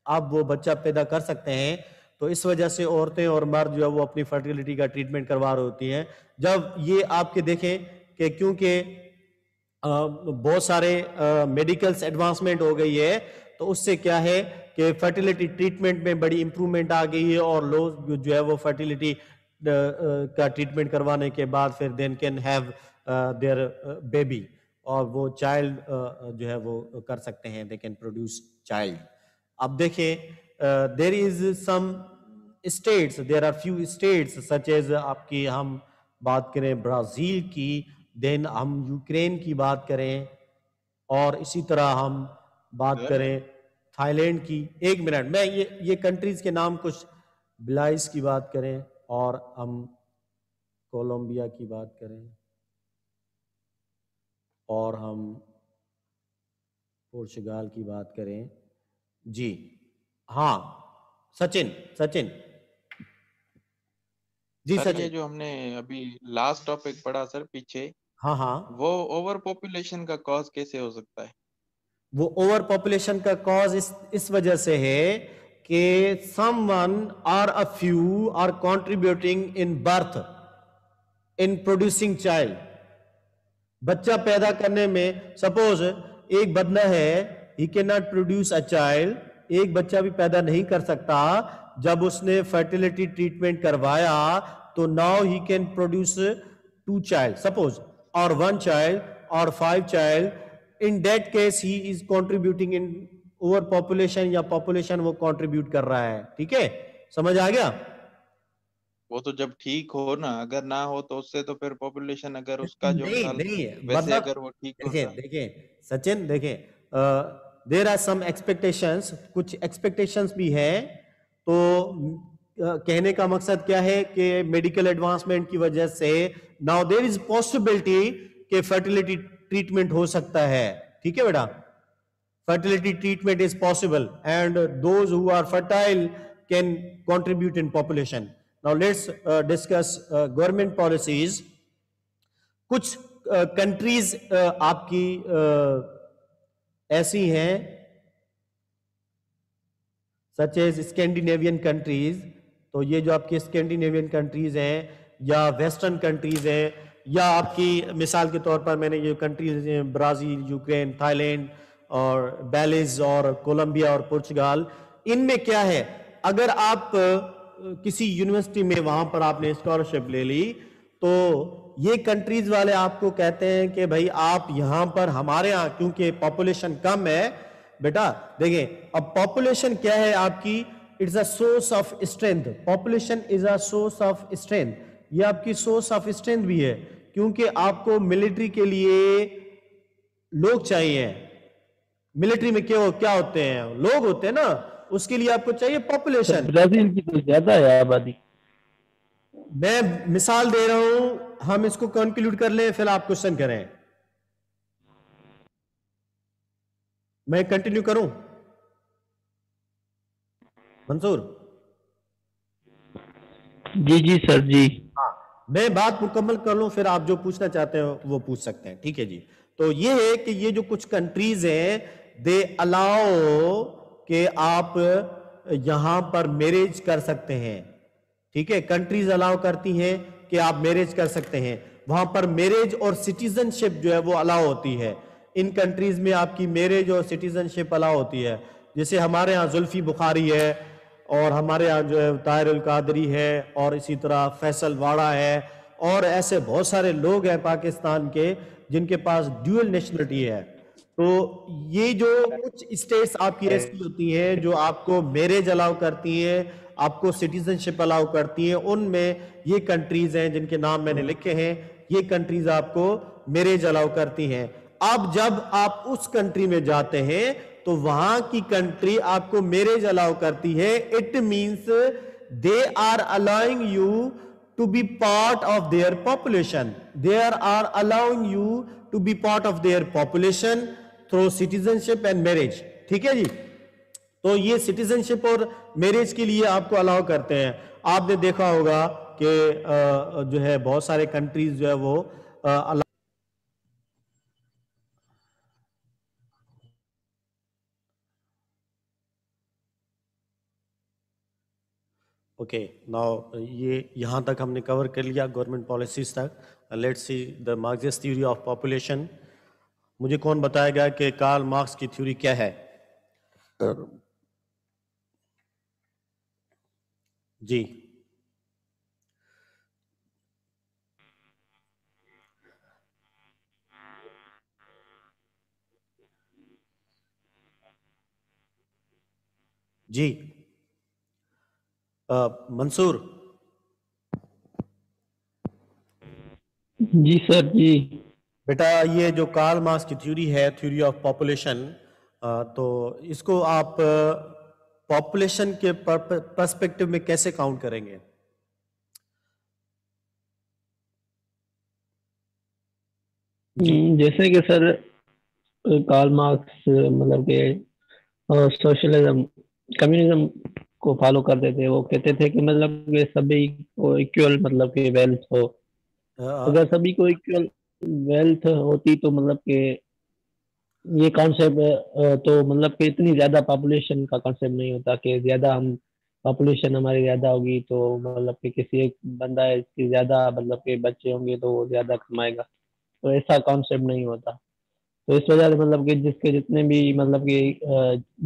اب وہ بچہ پیدا کر سکتے ہیں. تو اس وجہ سے عورتیں اور مرد جو ہے وہ اپنی فرٹیلیٹی کا ٹریٹمنٹ کروا رہی ہوتی ہیں. جب یہ آپ کے دیکھیں کہ کیونکہ بہت سارے میڈیکلس ایڈوانسمنٹ ہو گئی ہے تو اس سے کیا ہے کہ فرٹیلیٹی ٹریٹمنٹ میں بڑی امپرومنٹ آ گئی ہے, اور لوگ جو ہے وہ فرٹیلیٹی کا ٹریٹمنٹ کروانے کے بعد پھر then can have their baby, اور وہ چائلڈ جو ہے وہ کر سکتے ہیں, دے کین پروڈیوس چائلڈ. اب دیکھیں there is some states, there are few states such as آپ کی ہم بات کریں برازیل کی, دین ہم یوکرین کی بات کریں اور اسی طرح ہم بات کریں تھائی لینڈ کی. ایک منٹ میں یہ کنٹریز کے نام کچھ بلائز کی بات کریں اور ہم کولمبیا کی بات کریں اور ہم پورچگال کی بات کریں. جی ہاں سچن جی سر سچن. یہ جو ہم نے ابھی لاسٹ ٹاپک پڑھا سر پیچھے، ہاں ہاں وہ اوور پاپولیشن کا کاز کیسے ہو سکتا ہے؟ وہ اوور پاپولیشن کا کاز اس وجہ سے ہے کہ سم ون اور a few are contributing in birth in producing child. بچہ پیدا کرنے میں سپوز ایک بندہ ہے he cannot produce a child، ایک بچہ بھی پیدا نہیں کر سکتا. جب اس نے فرٹیلیٹی ٹریٹمنٹ کروایا تو now he can produce 2 child suppose or 1 child or 5 child. In that case he is contributing in over population یا population وہ contribute کر رہا ہے. ٹھیک ہے سمجھ آ گیا؟ وہ تو جب ٹھیک ہو نا، اگر نہ ہو تو اس سے تو پھر پاپولیشن اگر اس کا جو مثال نہیں ویسے مطلب اگر وہ ٹھیک ہوتا. دیکھیں سچن دیکھیں دیر آر سم ایکسپیکٹیشنس، کچھ ایکسپیکٹیشنس بھی ہیں. تو کہنے کا مقصد کیا ہے کہ میڈیکل ایڈوانسمنٹ کی وجہ سے ناؤ دیر از پاسبلٹی کہ فرٹیلیٹی ٹریٹمنٹ ہو سکتا ہے. ٹھیک ہے بیٹا، fertility treatment is possible and those who are fertile can contribute in population. Now let's discuss government policies. کچھ کنٹریز آپ کی ایسی ہیں such as اسکینڈینیوین کنٹریز. تو یہ جو آپ کی اسکینڈینیوین کنٹریز ہیں یا ویسٹرن کنٹریز ہیں یا آپ کی مثال کے طور پر میں نے یہ کنٹریز ہیں برازیل، یوکرین، تھائی لینڈ اور بیلیز اور کولمبیا اور پورچگال. ان میں کیا ہے، اگر آپ کسی یونیورسٹی میں وہاں پر آپ نے اسکالرشپ لے لی تو یہ کنٹریز والے آپ کو کہتے ہیں کہ بھائی آپ یہاں پر ہمارے ہاں کیونکہ پاپولیشن کم ہے. بیٹا دیکھیں اب پاپولیشن کیا ہے آپ کی، it's a source of strength. Population is a source of strength. یہ آپ کی سورس آف اسٹرینتھ بھی ہے کیونکہ آپ کو ملٹری کے لیے لوگ چاہیے. ملٹری میں کیا ہوتے ہیں، لوگ ہوتے ہیں نا، اس کے لیے آپ کو چاہیے پاپولیشن. برازیل کی تو زیادہ ہے آبادی. میں مثال دے رہا ہوں، ہم اس کو کنکلوڈ کر لیں پھر آپ کوشچن کریں. میں کنٹینیو کروں منصور؟ جی سر جی. میں بات مکمل کر لوں پھر آپ جو پوچھنا چاہتے ہیں وہ پوچھ سکتے ہیں. ٹھیک ہے جی. تو یہ ہے کہ یہ جو کچھ کنٹریز ہیں دے الاؤ کہ آپ یہاں پر میرج کر سکتے ہیں. ٹھیک ہے، کنٹریز الاؤ کرتی ہیں کہ آپ میرج کر سکتے ہیں. وہاں پر میرج اور سٹیزن شپ جو ہے وہ الاؤ ہوتی ہے. ان کنٹریز میں آپ کی میرج اور سٹیزن شپ الاؤ ہوتی ہے. جیسے ہمارے ہاں زلفی بخاری ہے اور ہمارے ہاں جو ہے طاہر القادری ہے اور اسی طرح فیصل واڑا ہے اور ایسے بہت سارے لوگ ہیں پاکستان کے جن کے پاس ڈیول نیشنلٹی ہے. تو یہ جو کچھ اسٹیٹس آپ کی ایسی ہوتی ہیں جو آپ کو میرج الاؤ کرتی ہیں، آپ کو سٹیزن شپ الاؤ کرتی ہیں، ان میں یہ کنٹریز ہیں جن کے نام میں نے لکھے ہیں. یہ کنٹریز آپ کو میرج الاؤ کرتی ہیں. اب جب آپ اس کنٹری میں جاتے ہیں تو وہاں کی کنٹری آپ کو میرج الاؤ کرتی ہے. It means they are allowing you to be part of their population. They are allowing you to be part of their population through citizenship and marriage. ٹھیک ہے جی. تو یہ سٹیزن شپ اور میرج کے لیے آپ کو الاؤ کرتے ہیں. آپ نے دیکھا ہوگا کہ جو ہے بہت سارے کنٹریز جو ہے وہ اوکے. ناؤ یہ یہاں تک ہم نے کور کر لیا گورنمنٹ پالیسیز تک. Let's see the Marxist theory of population. مجھے کون بتائے گا کہ کارل مارکس کی تھیوری کیا ہے؟ جی جی منصور. جی سر جی. بیٹا یہ جو کارل مارکس کی تھیوری ہے، تھیوری آف پاپولیشن، تو اس کو آپ پاپولیشن کے پرسپیکٹو میں کیسے کاؤنٹ کریں گے؟ جی جیسے کہ سر کارل مارکس مطلب کہ سوشلزم کمیونزم کو فالو کرتے تھے. وہ کہتے تھے کہ مطلب کہ سبھی کو ایکول مطلب کہ ویلتھ ہو. اگر سبھی کو ایکول ویلتھ ہوتی تو مطلب کہ یہ کانسیپٹ تو مطلب کہ اتنی زیادہ پاپولیشن کا کانسیپٹ نہیں ہوتا کہ زیادہ ہم پاپولیشن ہماری زیادہ ہوگی تو مطلب کہ کسی ایک بندہ ہے اس کی زیادہ مطلب کہ بچے ہوں گے تو وہ زیادہ کمائے گا. تو ایسا کانسیپٹ نہیں ہوتا. تو اس وجہ سے مطلب کہ جس کے جتنے بھی مطلب کہ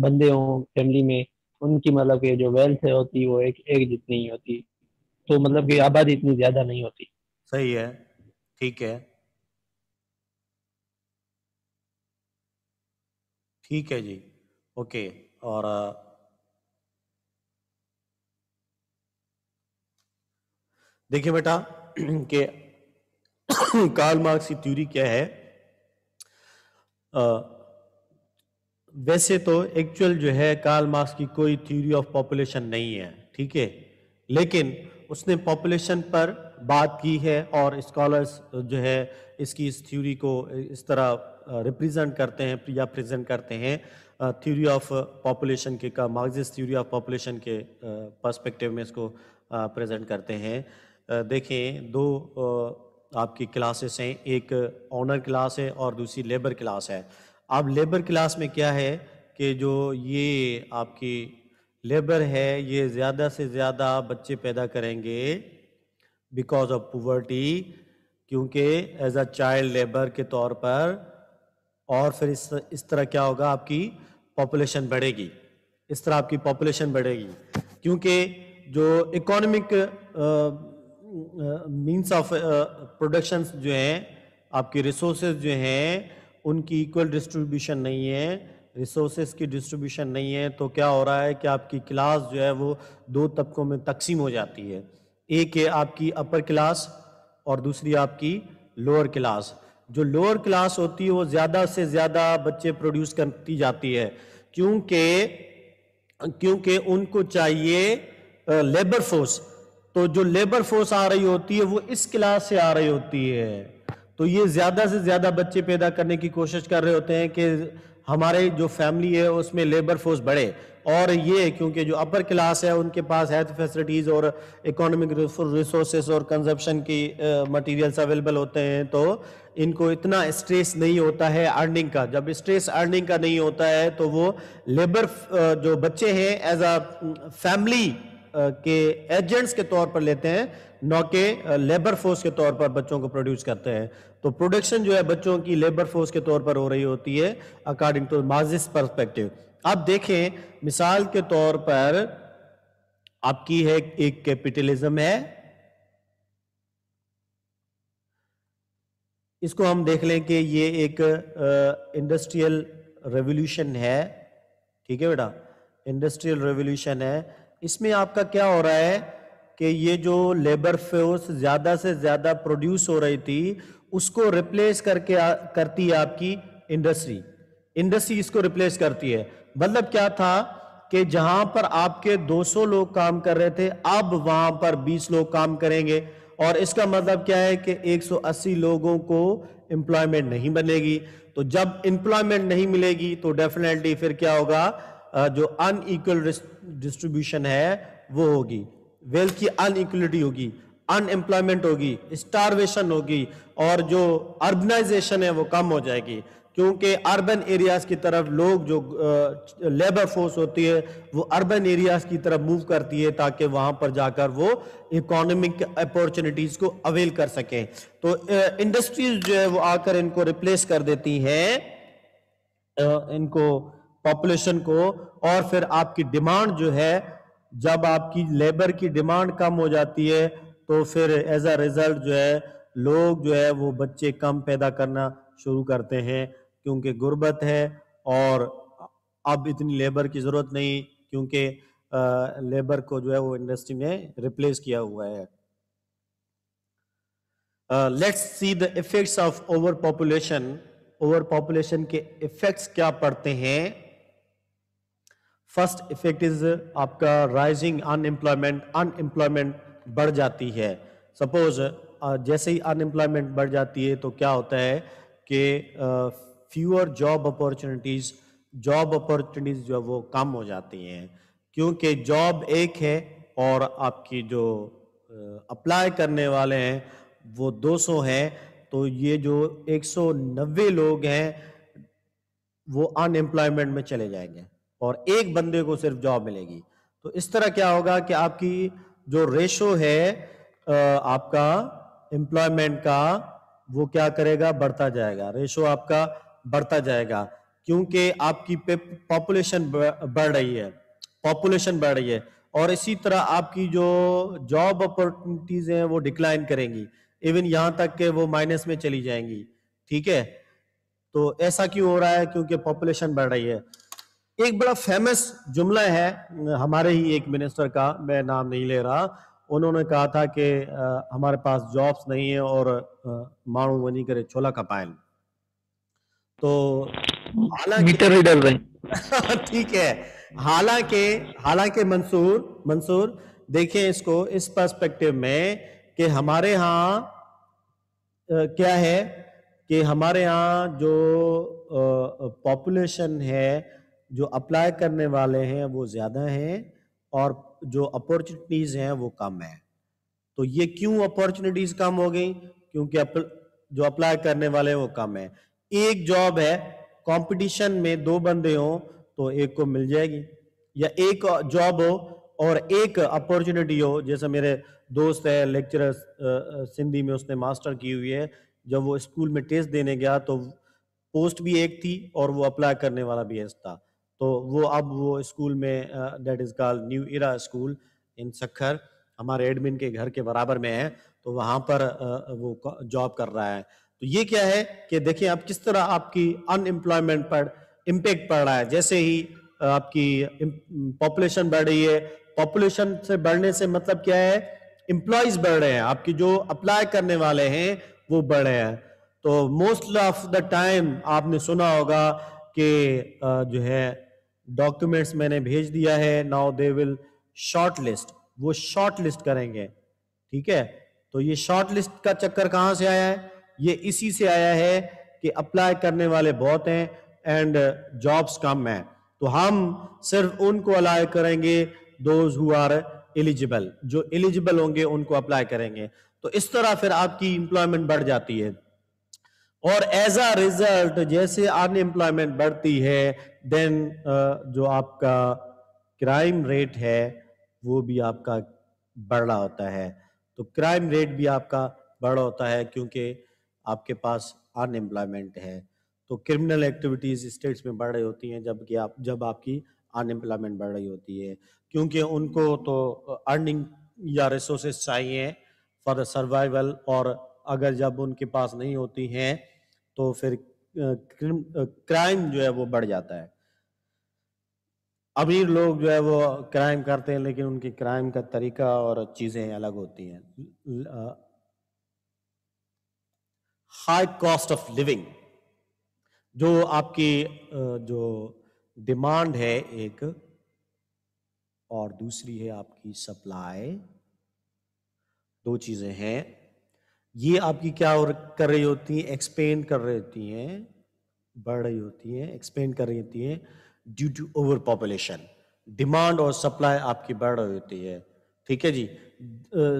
بندے ہوں فیملی میں ان کی مطلب کہ جو ویلتھ ہوتی وہ ایک جتنی ہی ہوتی. تو مطلب کہ آبادی اتنی زیادہ نہیں ہوتی. صحیح ہے، ٹھیک ہے، ٹھیک ہے جی، اوکے. اور دیکھیں بیٹا کہ کارل مارکس کی تھیوری کیا ہے. ویسے تو ایکچوئل جو ہے کارل مارکس کی کوئی تھیوری آف پاپولیشن نہیں ہے، ٹھیک ہے، لیکن اس نے پاپولیشن پر بات کی ہے اور اسکالرز جو ہے اس کی اس تھیوری کو اس طرح ریپریزنٹ کرتے ہیں یا پریزنٹ کرتے ہیں تھیوری آف پاپولیشن کے کا مارکسسٹ تھیوری آف پاپولیشن کے پرسپیکٹیو میں اس کو پریزنٹ کرتے ہیں. دیکھیں دو آپ کی کلاسز ہیں، ایک آنر کلاس ہے اور دوسری لیبر کلاس ہے. اب لیبر کلاس میں کیا ہے کہ جو یہ آپ کی لیبر ہے یہ زیادہ سے زیادہ بچے پیدا کریں گے بیکاز آف پوورٹی، کیونکہ ایز اے چائلڈ لیبر کے طور پر، اور پھر اس طرح کیا ہوگا آپ کی پاپولیشن بڑھے گی. اس طرح آپ کی پاپولیشن بڑھے گی کیونکہ جو اکانومک مینس آف پروڈکشنز جو ہیں آپ کی ریسورسز جو ہیں ان کی ایکول ڈسٹریبیوشن نہیں ہے، ریسورسز کی ڈسٹریبیوشن نہیں ہے. تو کیا ہو رہا ہے کہ آپ کی کلاس جو ہے وہ دو طبقوں میں تقسیم ہو جاتی ہے. ایک ہے آپ کی اپر کلاس اور دوسری آپ کی لوور کلاس. جو لوور کلاس ہوتی ہے وہ زیادہ سے زیادہ بچے پروڈیوس کرتی جاتی ہے کیونکہ ان کو چاہیے لیبر فورس. تو جو لیبر فورس آ رہی ہوتی ہے وہ اس کلاس سے آ رہی ہوتی ہے. تو یہ زیادہ سے زیادہ بچے پیدا کرنے کی کوشش کر رہے ہوتے ہیں کہ ہمارے جو فیملی ہے اس میں لیبر فورس بڑھے. اور یہ کیونکہ جو اپر کلاس ہے ان کے پاس ہیلتھ فیسلٹیز اور اکانومک ریسورسز اور کنزپشن کی مٹیریلز اویلیبل ہوتے ہیں تو ان کو اتنا اسٹریس نہیں ہوتا ہے ارننگ کا. جب اسٹریس ارننگ کا نہیں ہوتا ہے تو وہ لیبر جو بچے ہیں ایز اے فیملی کے ایجنٹس کے طور پر لیتے ہیں، نہ کہ لیبر فورس کے طور پر بچوں کو پروڈیوس کرتے ہیں. تو پروڈکشن جو ہے بچوں کی لیبر فورس کے طور پر ہو رہی ہوتی ہے اکارڈنگ ٹو مارکسسٹ پرسپیکٹیو. اب دیکھیں مثال کے طور پر آپ کی ہے ایک کیپٹلزم ہے، اس کو ہم دیکھ لیں کہ یہ ایک انڈسٹریل ریولیوشن ہے، ٹھیک ہے بیٹا، انڈسٹریل ریولیوشن ہے. اس میں آپ کا کیا ہو رہا ہے کہ یہ جو لیبر فورس زیادہ سے زیادہ پروڈیوس ہو رہی تھی اس کو ریپلیس کرتی ہے آپ کی انڈسٹری اس کو ریپلیس کرتی ہے. مطلب کیا تھا کہ جہاں پر آپ کے 200 لوگ کام کر رہے تھے اب وہاں پر 20 لوگ کام کریں گے. اور اس کا مطلب کیا ہے کہ 180 لوگوں کو امپلائمنٹ نہیں بنے گی. تو جب امپلائمنٹ نہیں ملے گی تو ڈیفینیٹلی پھر کیا ہوگا، جو ان ایکول ڈسٹریبیوشن ہے وہ ہوگی، ویلتھ کی ان ایکولیٹی ہوگی، ان امپلائمنٹ ہوگی، اسٹارویشن ہوگی، اور جو اربنائزیشن ہے وہ کم ہو جائے گی. کیونکہ اربن ایریاز کی طرف لوگ جو لیبر فورس ہوتی ہے وہ اربن ایریاز کی طرف موو کرتی ہے تاکہ وہاں پر جا کر وہ اکانومک اپورچونٹیز کو اویل کر سکیں. تو انڈسٹریز جو ہے وہ آ کر ان کو ریپلیس کر دیتی ہیں، ان کو پاپولیشن کو. اور پھر آپ کی ڈیمانڈ جو ہے، جب آپ کی لیبر کی ڈیمانڈ کم ہو جاتی ہے تو پھر ایز اے ریزلٹ جو ہے لوگ جو ہے وہ بچے کم پیدا کرنا شروع کرتے ہیں کیونکہ غربت ہے اور اب اتنی لیبر کی ضرورت نہیں کیونکہ لیبر کو جو ہے وہ انڈسٹری نے ریپلیس کیا ہوا ہے. Let's see the effects of overpopulation. Overpopulation کے افیکٹس کیا پڑتے ہیں؟ فرسٹ افیکٹ از آپ کا رائزنگ ان امپلائمنٹ بڑھ جاتی ہے. سپوز جیسے ہی ان امپلائمنٹ بڑھ جاتی ہے تو کیا ہوتا ہے کہ فیور جاب اپارچونیٹیز جو ہے وہ کم ہو جاتی ہیں, کیونکہ جاب ایک ہے اور آپ کی جو اپلائی کرنے والے ہیں وہ 200 ہیں, تو یہ جو 190 لوگ ہیں وہ ان امپلائمنٹ میں چلے جائیں گے اور ایک بندے کو صرف جاب ملے گی. تو اس طرح کیا ہوگا کہ آپ کی جو ریشو ہے آپ کا امپلائمنٹ کا وہ کیا کرے گا, بڑھتا جائے گا, ریشو آپ کا بڑھتا جائے گا, کیونکہ آپ کی پاپولیشن بڑھ رہی ہے اور اسی طرح آپ کی جو جاب اپارچونیٹیز ہیں وہ ڈکلائن کریں گی, ایون یہاں تک کہ وہ مائنس میں چلی جائیں گی. ٹھیک ہے, تو ایسا کیوں ہو رہا ہے؟ کیونکہ پاپولیشن بڑھ رہی ہے. ایک بڑا فیمس جملہ ہے ہمارے ہی ایک منسٹر کا, میں نام نہیں لے رہا, انہوں نے کہا تھا کہ ہمارے پاس جابس نہیں ہیں اور مانو ونی کرے چھولا کپائن. تو میٹر ریڈر رہے. ٹھیک ہے, حالانکہ منصور دیکھیں اس کو اس پرسپیکٹو میں کہ ہمارے ہاں کیا ہے کہ ہمارے ہاں جو پاپولیشن ہے, جو اپلائی کرنے والے ہیں وہ زیادہ ہیں اور جو اپورچونیٹیز ہیں وہ کم ہیں. تو یہ کیوں اپورچونیٹیز کم ہو گئی؟ کیونکہ جو اپلائی کرنے والے ہیں وہ کم ہیں. ایک جاب ہے, کمپٹیشن میں 2 بندے ہوں تو ایک کو مل جائے گی, یا ایک جاب ہو اور ایک اپورچونیٹی ہو. جیسے میرے دوست ہے لیکچرر سندھی میں, اس نے ماسٹر کی ہوئی ہے, جب وہ اسکول میں ٹیسٹ دینے گیا تو پوسٹ بھی ایک تھی اور وہ اپلائی کرنے والا بھی ایک تھا. تو وہ اب وہ اسکول میں that is call new era school ان سکھر, ہمارے ایڈمن کے گھر کے برابر میں ہے, تو وہاں پر وہ جاب کر رہا ہے. تو یہ کیا ہے کہ دیکھیں اب کس طرح آپ کی ان امپلائمنٹ پر امپیکٹ پڑ رہا ہے. جیسے ہی آپ کی پاپولیشن بڑھ رہی ہے, پاپولیشن سے بڑھنے سے مطلب کیا ہے, امپلائیز بڑھ رہے ہیں, آپ کی جو اپلائی کرنے والے ہیں وہ بڑھ رہے ہیں. تو موسٹ آف دا ٹائم آپ نے سنا ہوگا کہ جو ہے ڈاکیومنٹس میں نے بھیج دیا ہے, now they will short list, وہ شارٹ لسٹ کریں گے. ٹھیک ہے, تو یہ شارٹ لسٹ کا چکر کہاں سے آیا ہے؟ یہ اسی سے آیا ہے کہ اپلائی کرنے والے بہت ہیں اینڈ جابس کم ہیں, تو ہم صرف ان کو الائی کریں گے دوز ہو آر ایلیجیبل, جو ایلیجیبل ہوں گے ان کو اپلائی کریں گے. تو اس طرح پھر آپ کی امپلائمنٹ بڑھ جاتی ہے, اور ایز اے ریزلٹ جیسے ان امپلائمنٹ بڑھتی ہے دین جو آپ کا کرائم ریٹ ہے وہ بھی آپ کا بڑھ رہا ہوتا ہے. تو کرائم ریٹ بھی آپ کا بڑھ ہوتا ہے کیونکہ آپ کے پاس ان امپلائمنٹ ہے. تو کرمنل ایکٹیویٹیز اسٹیٹس میں بڑھ رہی ہوتی ہیں جب آپ کی ان امپلائمنٹ بڑھ رہی ہوتی ہے, کیونکہ ان کو تو ارننگ یا ریسورسز چاہیے فار دا سروائیول, اور اگر جب ان کے پاس نہیں ہوتی ہیں تو پھر کرائم جو ہے وہ بڑھ جاتا ہے. امیر لوگ جو ہے وہ کرائم کرتے ہیں لیکن ان کی کرائم کا طریقہ اور چیزیں الگ ہوتی ہیں. ہائی کاسٹ آف لیونگ, جو آپ کی جو ڈیمانڈ ہے ایک اور دوسری ہے آپ کی سپلائی, 2 چیزیں ہیں. یہ آپ کی کیا کر رہی ہوتی ہیں, ایکسپینڈ کر رہی ہوتی ہیں, بڑھ رہی ہوتی ہیں, ایکسپینڈ کر رہی ہوتی ہیں due to overpopulation. Demand اور سپلائی آپ کی بڑھ رہی ہوتی ہے. ٹھیک ہے جی,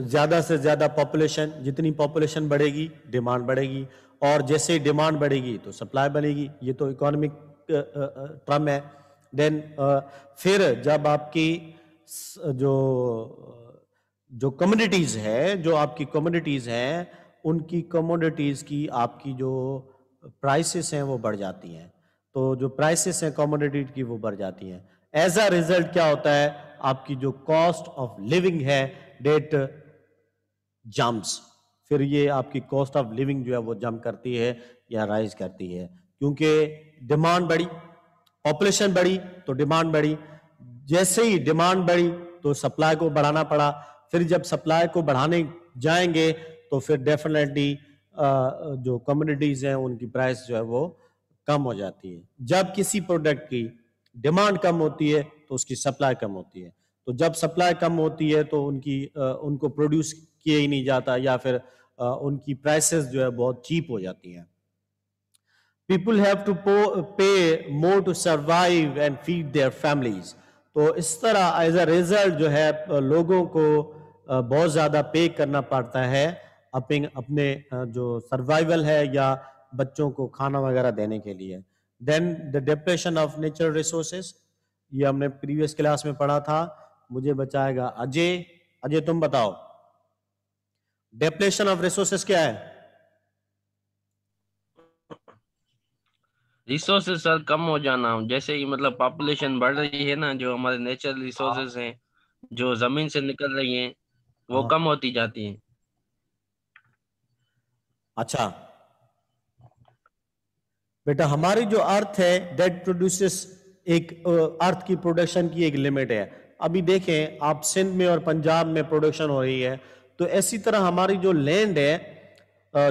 زیادہ سے زیادہ پاپولیشن, جتنی پاپولیشن بڑھے گی ڈیمانڈ بڑھے گی, اور جیسے ڈیمانڈ بڑھے گی تو سپلائی بڑھے گی. یہ تو اکانومک ٹرم ہے. دین پھر جب آپ کی جو کمیونٹیز ہے, جو آپ کی کمیونٹیز ہیں, ان کی کموڈیٹیز کی آپ کی جو پرائسز ہیں وہ بڑھ جاتی ہیں. تو جو پرائسز ہیں کموڈیٹی کی وہ بڑھ جاتی ہیں. ایز اے ریزلٹ کیا ہوتا ہے, آپ کی جو کاسٹ آف لیونگ ہے ڈیٹ جمپس. پھر یہ آپ کی کاسٹ آف لیونگ جو ہے وہ جمپ کرتی ہے یا رائز کرتی ہے, کیونکہ ڈیمانڈ بڑھی, پاپولیشن بڑھی تو ڈیمانڈ بڑھی. جیسے ہی ڈیمانڈ بڑھی تو سپلائی کو بڑھانا پڑا. پھر جب سپلائی کو بڑھانے جائیں گے تو پھر ڈیفینیٹلی جو کمیونٹیز ہیں ان کی پرائس جو ہے وہ کم ہو جاتی ہے. جب کسی پروڈکٹ کی ڈیمانڈ کم ہوتی ہے تو اس کی سپلائی کم ہوتی ہے. تو جب سپلائی کم ہوتی ہے تو ان کو پروڈیوس کیا ہی نہیں جاتا, یا پھر ان کی پرائسز جو ہے بہت چیپ ہو جاتی ہیں. People have to pay more to survive and feed their families. تو اس طرح ایز اے ریزلٹ جو ہے لوگوں کو بہت زیادہ پے کرنا پڑتا ہے اپنے جو سروائیول ہے یا بچوں کو کھانا وغیرہ دینے کے لیے. Then the depression of natural resources, یہ ہم نے پریویس کلاس میں پڑھا تھا. مجھے بچائے گا اجے, تم بتاؤ ڈپریشن آف ریسورسز کیا ہے؟ ریسورسز سر کم ہو جانا, جیسے ہی مطلب پاپولیشن بڑھ رہی ہے نا, جو ہمارے نیچرل ریسورسز ہیں جو زمین سے نکل رہی ہیں وہ کم ہوتی جاتی ہیں. اچھا بیٹا, ہماری جو ارتھ ہے دیٹ پروڈیوسز, ایک ارتھ کی پروڈکشن کی ایک لمٹ ہے. ابھی دیکھیں آپ سندھ میں اور پنجاب میں پروڈکشن ہو رہی ہے, تو اسی طرح ہماری جو لینڈ ہے,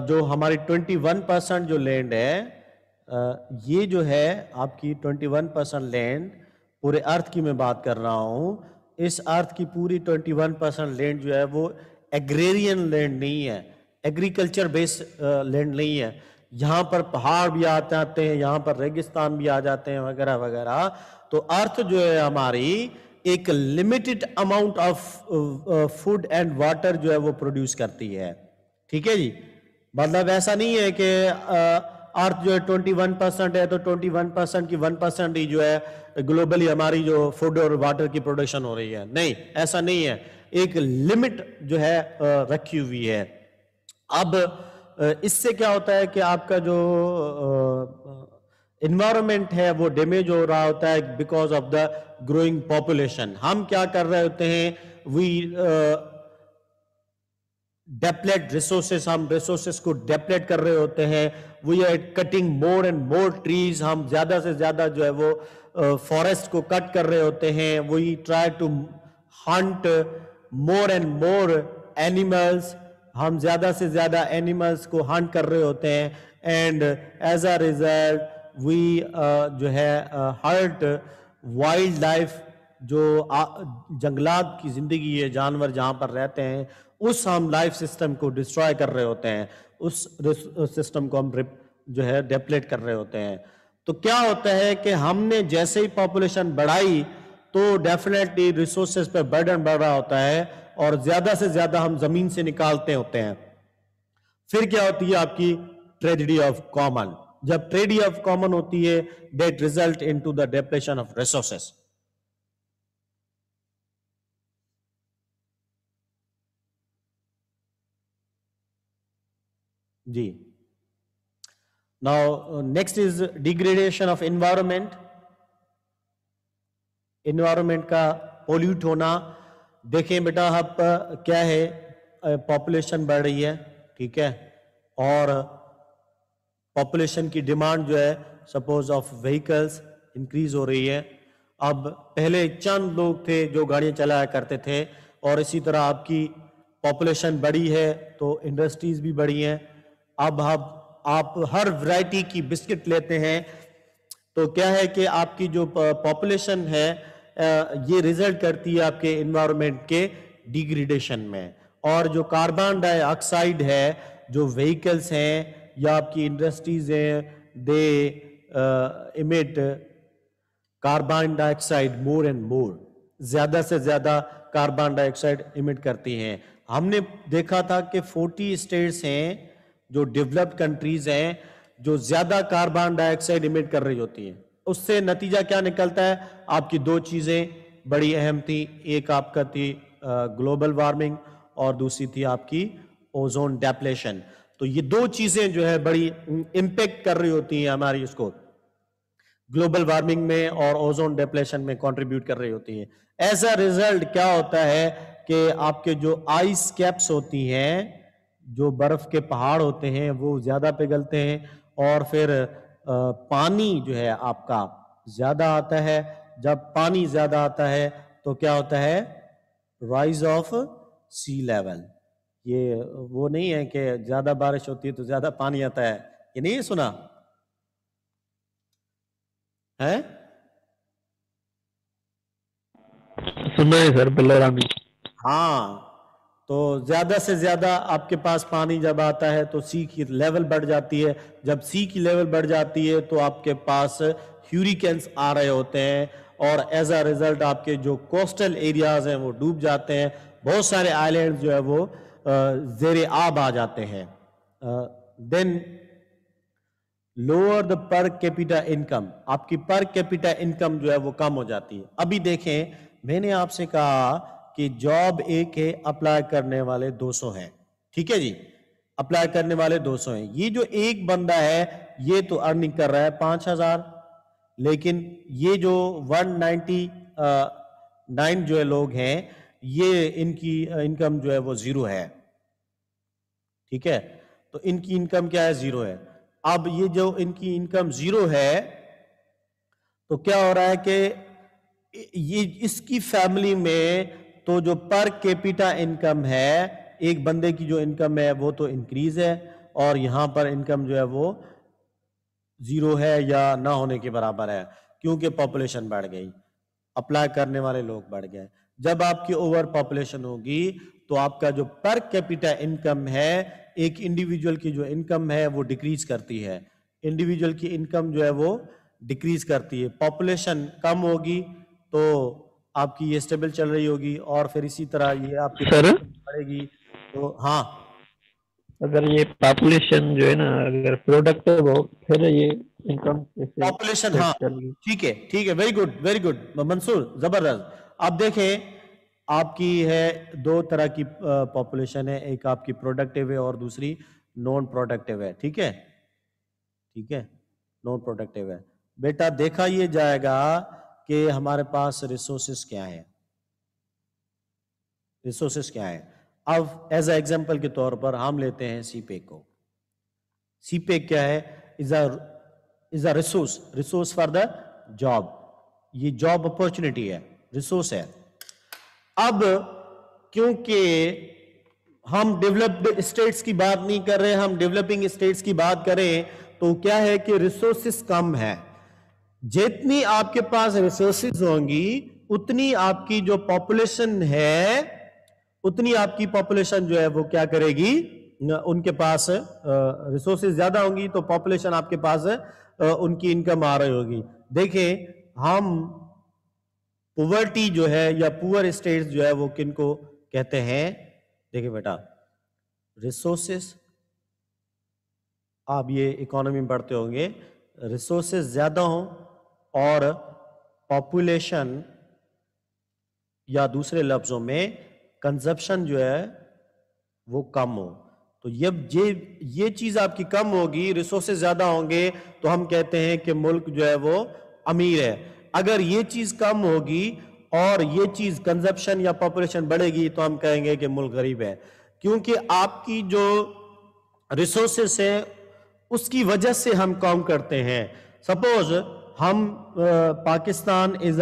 جو ہماری 21% جو لینڈ ہے, یہ جو ہے آپ کی 21% لینڈ پورے ارتھ کی میں بات کر رہا ہوں. اس ارتھ کی پوری 21% لینڈ جو ہے وہ ایگریرین لینڈ نہیں ہے, ایگریکلچر بیس لینڈ نہیں ہے. یہاں پر پہاڑ بھی آتے ہیں, یہاں پر ریگستان بھی آ جاتے ہیں وغیرہ وغیرہ. تو ارتھ جو ہے ہماری ایک limited amount of food and water جو ہے وہ پروڈیوس کرتی ہے. ٹھیک ہے جی, مطلب ایسا نہیں ہے کہ ارتھ جو ہے 21% ہے تو 21% کی 1% ہی جو ہے گلوبلی ہماری جو فوڈ اور واٹر کی پروڈکشن ہو رہی ہے. نہیں, ایسا نہیں ہے, ایک لمٹ جو ہے رکھی ہوئی ہے. اب اس سے کیا ہوتا ہے کہ آپ کا جو انوائرمنٹ ہے وہ ڈیمیج ہو رہا ہوتا ہے because of the growing population. ہم کیا کر رہے ہوتے ہیں, وی ڈیپلیٹ ریسورسز, ہم ریسورسز کو ڈیپلیٹ کر رہے ہوتے ہیں. We are cutting more and more trees, ہم زیادہ سے زیادہ جو ہے وہ فارسٹ کو کٹ کر رہے ہوتے ہیں. We try to hunt more and more animals, ہم زیادہ سے زیادہ اینیملز کو ہنٹ کر رہے ہوتے ہیں. And as a result we جو ہے ہرٹ وائلڈ لائف, جو جنگلات کی زندگی ہے, جانور جہاں پر رہتے ہیں, اس ہم لائف سسٹم کو ڈسٹرائے کر رہے ہوتے ہیں, اس سسٹم کو ہم جو ہے ڈیپلیٹ کر رہے ہوتے ہیں. تو کیا ہوتا ہے کہ ہم نے جیسے ہی پاپولیشن بڑھائی تو ڈیفینیٹلی ریسورسز پہ برڈن بڑھ رہا ہوتا ہے, اور زیادہ سے زیادہ ہم زمین سے نکالتے ہوتے ہیں. پھر کیا ہوتی ہے آپ کی ٹریجڈی آف کامن. جب ٹریجڈی آف کامن ہوتی ہے that result into the depletion of resources. جی, now next is degradation of environment. environment کا پولیوٹ ہونا. دیکھیں بیٹا اب کیا ہے, پاپولیشن بڑھ رہی ہے, ٹھیک ہے, اور پاپولیشن کی ڈیمانڈ جو ہے سپوز آف وہیکلز انکریز ہو رہی ہے. اب پہلے چند لوگ تھے جو گاڑیاں چلایا کرتے تھے, اور اسی طرح آپ کی پاپولیشن بڑھی ہے تو انڈسٹریز بھی بڑھی ہیں. اب آپ ہر ورائٹی کی بسکٹ لیتے ہیں تو کیا ہے کہ آپ کی جو پاپولیشن ہے یہ ریزلٹ کرتی ہے آپ کے انوائرمنٹ کے ڈیگریڈیشن میں. اور جو کاربن ڈائی آکسائڈ ہے, جو وہیکلز ہیں یا آپ کی انڈسٹریز ہیں, they emit carbon dioxide more and more, زیادہ سے زیادہ کاربن ڈائی آکسائڈ ایمٹ کرتی ہیں. ہم نے دیکھا تھا کہ 40 اسٹیٹس ہیں جو ڈیولپڈ کنٹریز ہیں جو زیادہ کاربن ڈائی آکسائڈ ایمٹ کر رہی ہوتی ہیں. اس سے نتیجہ کیا نکلتا ہے, آپ کی دو چیزیں بڑی اہم تھی, ایک آپ کا تھی گلوبل وارمنگ اور دوسری تھی آپ کی اوزون ڈیپلیشن. تو یہ دو چیزیں جو ہے بڑی امپیکٹ کر رہی ہوتی ہیں ہماری اس کو گلوبل وارمنگ میں اور اوزون ڈیپلیشن میں کنٹریبیوٹ کر رہی ہوتی ہیں. ایز اے ریزلٹ کیا ہوتا ہے کہ آپ کے جو آئس کیپس ہوتی ہیں, جو برف کے پہاڑ ہوتے ہیں, وہ زیادہ پگھلتے ہیں, اور پھر پانی جو ہے آپ کا زیادہ آتا ہے. جب پانی زیادہ آتا ہے تو کیا ہوتا ہے, رائز آف سی لیول, یہ وہ نہیں ہے کہ زیادہ بارش ہوتی ہے تو زیادہ پانی آتا ہے، یہ نہیں سنا ہے؟ سنا ہے سر بلورا میں. ہاں، تو زیادہ سے زیادہ آپ کے پاس پانی جب آتا ہے تو سی کی لیول بڑھ جاتی ہے. جب سی کی لیول بڑھ جاتی ہے تو آپ کے پاس ہیوریکینز آ رہے ہوتے ہیں اور ایز اے ریزلٹ آپ کے جو کوسٹل ایریاز ہیں وہ ڈوب جاتے ہیں. بہت سارے آئی لینڈ جو ہے وہ زیر آب آ جاتے ہیں. Then lower the per capita income, آپ کی پر کیپیٹا انکم جو ہے وہ کم ہو جاتی ہے. ابھی دیکھیں میں نے آپ سے کہا کہ جاب ایک ہے، اپلائی کرنے والے 200 ہیں، ٹھیک ہے جی، اپلائی کرنے والے 200 ہیں. یہ جو ایک بندہ ہے یہ تو ارننگ کر رہا ہے 5000، لیکن یہ جو 199 جو ہے لوگ ہیں یہ ان کی انکم جو ہے وہ 0 ہے، ٹھیک ہے. تو ان کی انکم کیا ہے؟ 0 ہے. اب یہ جو ان کی انکم 0 ہے تو کیا ہو رہا ہے کہ یہ اس کی فیملی میں تو جو پر کیپیٹا انکم ہے، ایک بندے کی جو انکم ہے وہ تو انکریز ہے، اور یہاں پر انکم جو ہے وہ 0 ہے یا نہ ہونے کے برابر ہے، کیونکہ پاپولیشن بڑھ گئی، اپلائی کرنے والے لوگ بڑھ گئے. جب آپ کی اوور پاپولیشن ہوگی تو آپ کا جو پر کیپیٹا انکم ہے، ایک انڈیویجول کی جو انکم ہے وہ ڈیکریز کرتی ہے. انڈیویجول کی انکم جو ہے وہ ڈیکریز کرتی ہے. پاپولیشن کم ہوگی تو آپ کی یہ سٹیبل چل رہی ہوگی، اور پھر اسی طرح یہ آپ کی سر بڑھے گی. تو ہاں، اگر یہ پاپولیشن جو ہے نا اگر پروڈکٹیو ہو پھر یہ انکم پاپولیشن، ہاں ٹھیک ہے ٹھیک ہے، ویری گڈ منصور، زبردست. اب دیکھیں آپ کی ہے 2 طرح کی پاپولیشن ہے، ایک آپ کی پروڈکٹیو ہے اور دوسری نان پروڈکٹیو ہے، ٹھیک ہے ٹھیک ہے، نان پروڈکٹیو ہے. بیٹا دیکھا یہ جائے گا کہ ہمارے پاس ریسورسز کیا ہیں، ریسورسز کیا ہیں. اب ایز اے ایگزامپل کے طور پر ہم لیتے ہیں سی پیک کو. سی پیک کیا ہے؟ is a resource for the job. یہ جاب اپورچونٹی ہے، ریسورس ہے. اب کیونکہ ہم ڈیولپڈ اسٹیٹس کی بات نہیں کر رہے، ہم ڈیولپنگ اسٹیٹس کی بات کریں تو کیا ہے کہ ریسورسز کم ہے. جتنی آپ کے پاس ریسورسز ہوں گی اتنی آپ کی جو پاپولیشن ہے، اتنی آپ کی پاپولیشن جو ہے وہ کیا کرے گی، ان کے پاس ریسورسز زیادہ ہوں گی تو پاپولیشن آپ کے پاس ان کی انکم آ رہی ہوگی. دیکھیں ہم پوورٹی جو ہے یا پور اسٹیٹس جو ہے وہ کن کو کہتے ہیں؟ دیکھیں بیٹا، ریسورسز، آپ یہ اکانومی میں پڑھتے ہوں گے، ریسورسز زیادہ ہوں اور پاپولیشن یا دوسرے لفظوں میں کنزپشن جو ہے وہ کم ہو. تو یہ چیز آپ کی کم ہوگی، ریسورسز زیادہ ہوں گے تو ہم کہتے ہیں کہ ملک جو ہے وہ امیر ہے. اگر یہ چیز کم ہوگی اور یہ چیز کنزپشن یا پاپولیشن بڑھے گی تو ہم کہیں گے کہ ملک غریب ہے. کیونکہ آپ کی جو ریسورسز ہیں اس کی وجہ سے ہم کاؤنٹ کرتے ہیں. سپوز ہم پاکستان از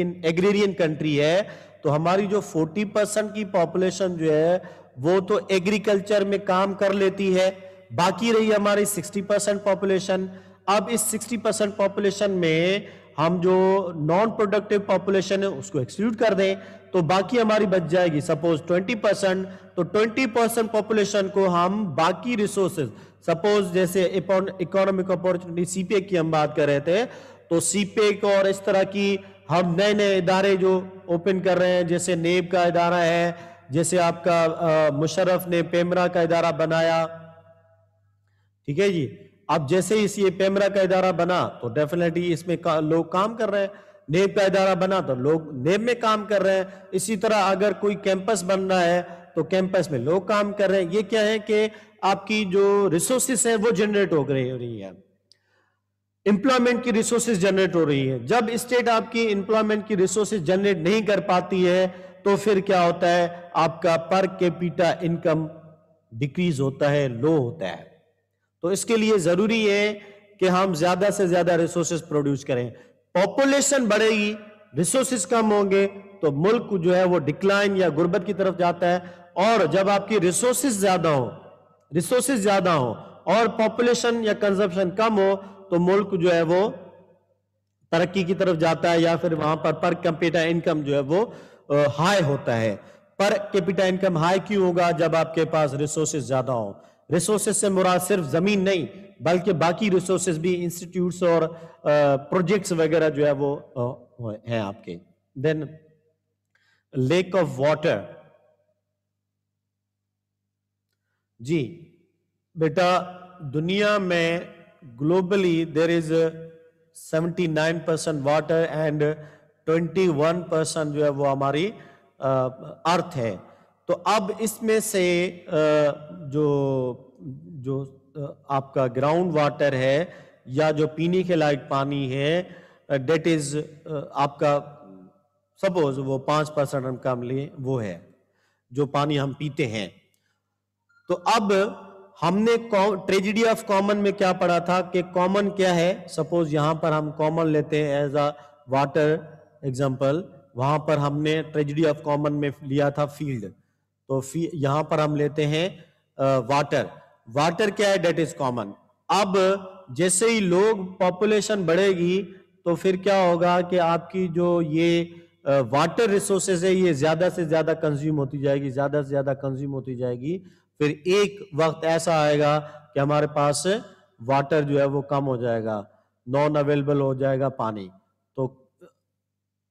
ایگریرین کنٹری ہے تو ہماری جو 40% کی پاپولیشن جو ہے وہ تو ایگریکلچر میں کام کر لیتی ہے، باقی رہی ہماری 60% پاپولیشن. اب اس 60% پاپولیشن میں ہم جو نان پروڈکٹیو پاپولیشن ہے اس کو ایکسکلوڈ کر دیں تو باقی ہماری بچ جائے گی سپوز 20%. تو 20% پاپولیشن کو ہم باقی ریسورسز، سپوز جیسے اکانومک اپورچونٹی سی پی ایک کی ہم بات کر رہے تھے، تو سی پی ایک اور اس طرح کی ہم نئے نئے ادارے جو اوپن کر رہے ہیں، جیسے نیب کا ادارہ ہے، جیسے آپ کا مشرف نے پیمرا کا ادارہ بنایا، ٹھیک ہے جی. اب جیسے ہی یہ پیمرا کا ادارہ بنا تو ڈیفینیٹلی اس میں لوگ کام کر رہے ہیں، نیب کا ادارہ بنا تو لوگ نیب میں کام کر رہے ہیں. اسی طرح اگر کوئی کیمپس بن رہا ہے تو کیمپس میں لوگ کام کر رہے ہیں. یہ کیا ہے کہ آپ کی جو ریسورسز ہیں وہ جنریٹ ہو رہی ہیں، امپلائمنٹ کی ریسورسز جنریٹ ہو رہی ہے. جب اسٹیٹ آپ کی امپلائمنٹ کی ریسورسز جنریٹ نہیں کر پاتی ہے تو پھر کیا ہوتا ہے، آپ کا پر کیپیٹا انکم ڈیکریز ہوتا ہے، لو ہوتا ہے. تو اس کے لیے ضروری ہے کہ ہم زیادہ سے زیادہ ریسورسز پروڈیوس کریں. پاپولیشن بڑھے گی ریسورسز کم ہوں گے تو ملک جو ہے وہ ڈکلائن یا غربت کی طرف جاتا ہے. اور جب آپ کی ریسورسز زیادہ ہوں اور پاپولیشن یا کنزمپشن کم ہو تو ملک جو ہے وہ ترقی کی طرف جاتا ہے, یا پھر وہاں پر کیپیٹا انکم جو ہے وہ ہائی ہوتا ہے. پر کیپیٹا انکم ہائی کیوں ہوگا؟ جب آپ کے پاس ریسورسز زیادہ ہوں. ریسورسز سے مراد صرف زمین نہیں بلکہ باقی ریسورسز بھی, انسٹیٹیوٹس اور پروجیکٹس وغیرہ جو ہے وہ ہیں آپ کے. دین لیک آف واٹر. جی بیٹا, دنیا میں globally there is 79% water and 21% جو ہے وہ ہماری ارتھ ہے. تو اب اس میں سے جو آپ کا گراؤنڈ واٹر ہے یا جو پینے کے لائق پانی ہے, دیٹ از آپ کا سپوز وہ 5% ہم کم لیں, وہ ہے جو پانی ہم پیتے ہیں. تو اب ہم نے ٹریجڈی آف کامن میں کیا پڑھا تھا کہ کامن کیا ہے؟ سپوز یہاں پر ہم کامن لیتے ہیں ایز اے واٹر ایگزامپل, وہاں پر ہم نے ٹریجڈی آف کامن میں لیا تھا فیلڈ, تو یہاں پر ہم لیتے ہیں واٹر. واٹر کیا ہے؟ That is common. اب جیسے ہی لوگ پاپولیشن بڑھے گی تو پھر کیا ہوگا کہ آپ کی جو یہ واٹر ریسورسز ہے یہ زیادہ سے زیادہ کنزیوم ہوتی جائے گی. پھر ایک وقت ایسا آئے گا کہ ہمارے پاس واٹر جو ہے وہ کم ہو جائے گا, نان اویلیبل ہو جائے گا پانی. تو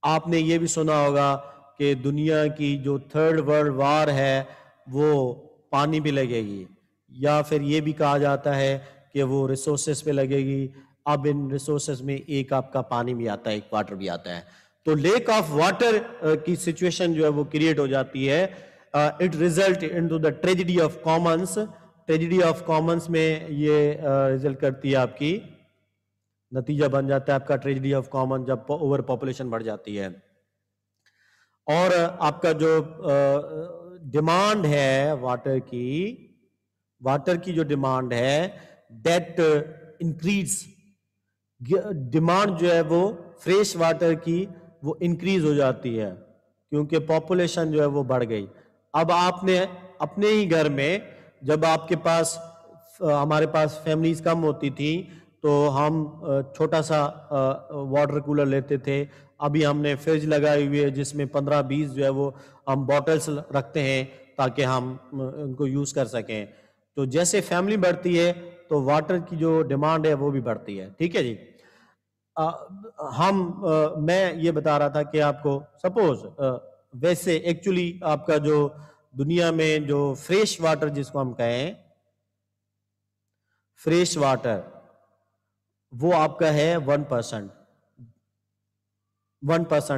آپ نے یہ بھی سنا ہوگا کہ دنیا کی جو 3rd ورلڈ وار ہے وہ پانی بھی لگے گی, یا پھر یہ بھی کہا جاتا ہے کہ وہ ریسورسز پہ لگے گی. اب ان ریسورسز میں ایک آپ کا پانی بھی آتا ہے, ایک واٹر بھی آتا ہے. تو لیک آف واٹر کی سچویشن جو ہے وہ کریٹ ہو جاتی ہے. It result into the tragedy of commons. Tragedy of commons میں یہ رزلٹ کرتی ہے, آپ کی نتیجہ بن جاتا ہے آپ کا ٹریجڈی آف کامن جب اوور پاپولیشن بڑھ جاتی ہے. اور آپ کا جو ڈیمانڈ ہے واٹر کی جو ڈیمانڈ ہے دیٹ انکریز. ڈیمانڈ جو ہے وہ فریش واٹر کی وہ انکریز ہو جاتی ہے کیونکہ پاپولیشن جو ہے وہ بڑھ گئی. اب آپ نے اپنے ہی گھر میں, جب آپ کے پاس ہمارے پاس فیملیز کم ہوتی تھی تو ہم چھوٹا سا واٹر کولر لیتے تھے. ابھی ہم نے فریج لگائی ہوئی ہے جس میں 15-20 جو ہے وہ ہم بوٹلز رکھتے ہیں تاکہ ہم ان کو یوز کر سکیں. تو جیسے فیملی بڑھتی ہے تو واٹر کی جو ڈیمانڈ ہے وہ بھی بڑھتی ہے. ٹھیک ہے جی. میں یہ بتا رہا تھا کہ آپ کو سپوز ویسے ایکچولی آپ کا جو دنیا میں جو فریش واٹر جس کو ہم کہیں فریش واٹر وہ آپ کا ہے 1%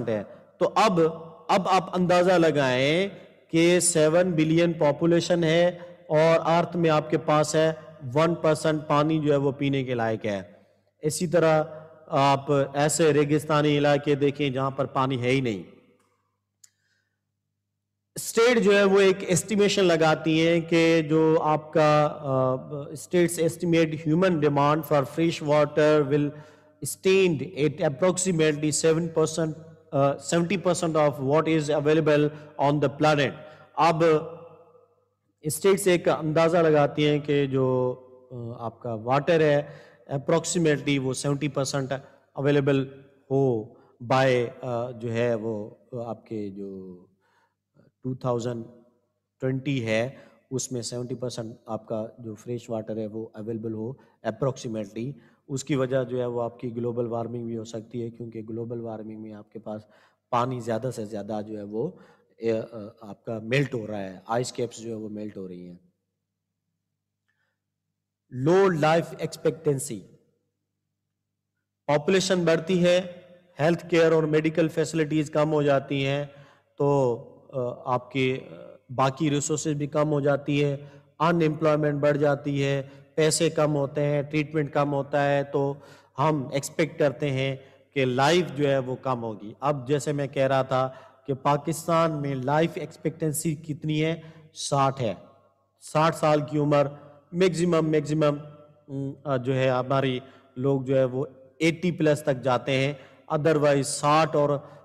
ہے. تو اب آپ اندازہ لگائیں کہ 7 بلین پاپولیشن ہے اور ارتھ میں آپ کے پاس ہے 1% پانی جو ہے وہ پینے کے لائق ہے. اسی طرح آپ ایسے ریگستانی علاقے دیکھیں جہاں پر پانی ہے ہی نہیں. اسٹیٹ جو ہے وہ ایک ایسٹیمیشن لگاتی ہیں کہ جو آپ کا status estimate human demand for fresh water will stand at approximately 70% of what is available on the planet. اب اسٹیٹس ایک اندازہ لگاتی ہیں کہ جو آپ کا واٹر ہے اپروکسیمیٹلی وہ 70% اویلیبل ہو بائی جو ہے وہ آپ کے جو 2020 ہے اس میں 70% آپ کا جو فریش واٹر ہے وہ اویلیبل ہو اپروکسیمیٹلی. اس کی وجہ جو ہے وہ آپ کی گلوبل وارمنگ بھی ہو سکتی ہے کیونکہ گلوبل وارمنگ میں آپ کے پاس پانی زیادہ سے زیادہ جو ہے وہ آپ کا میلٹ ہو رہا ہے, آئس کیپس جو ہے وہ میلٹ ہو رہی ہیں. لو لائف ایکسپیکٹینسی, پاپولیشن بڑھتی ہے, ہیلتھ کیئر اور میڈیکل فیسلٹیز کم ہو جاتی ہیں تو آپ کے باقی ریسورسز بھی کم ہو جاتی ہے, ان امپلائمنٹ بڑھ جاتی ہے, پیسے کم ہوتے ہیں, ٹریٹمنٹ کم ہوتا ہے, تو ہم ایکسپیکٹ کرتے ہیں کہ لائف جو ہے وہ کم ہوگی. اب جیسے میں کہہ رہا تھا کہ پاکستان میں لائف ایکسپیکٹنسی کتنی ہے؟ 60 ہے. 60 سال کی عمر میکزیمم جو ہے ہماری لوگ جو ہے وہ 80 پلس تک جاتے ہیں. ادروائز 60 اور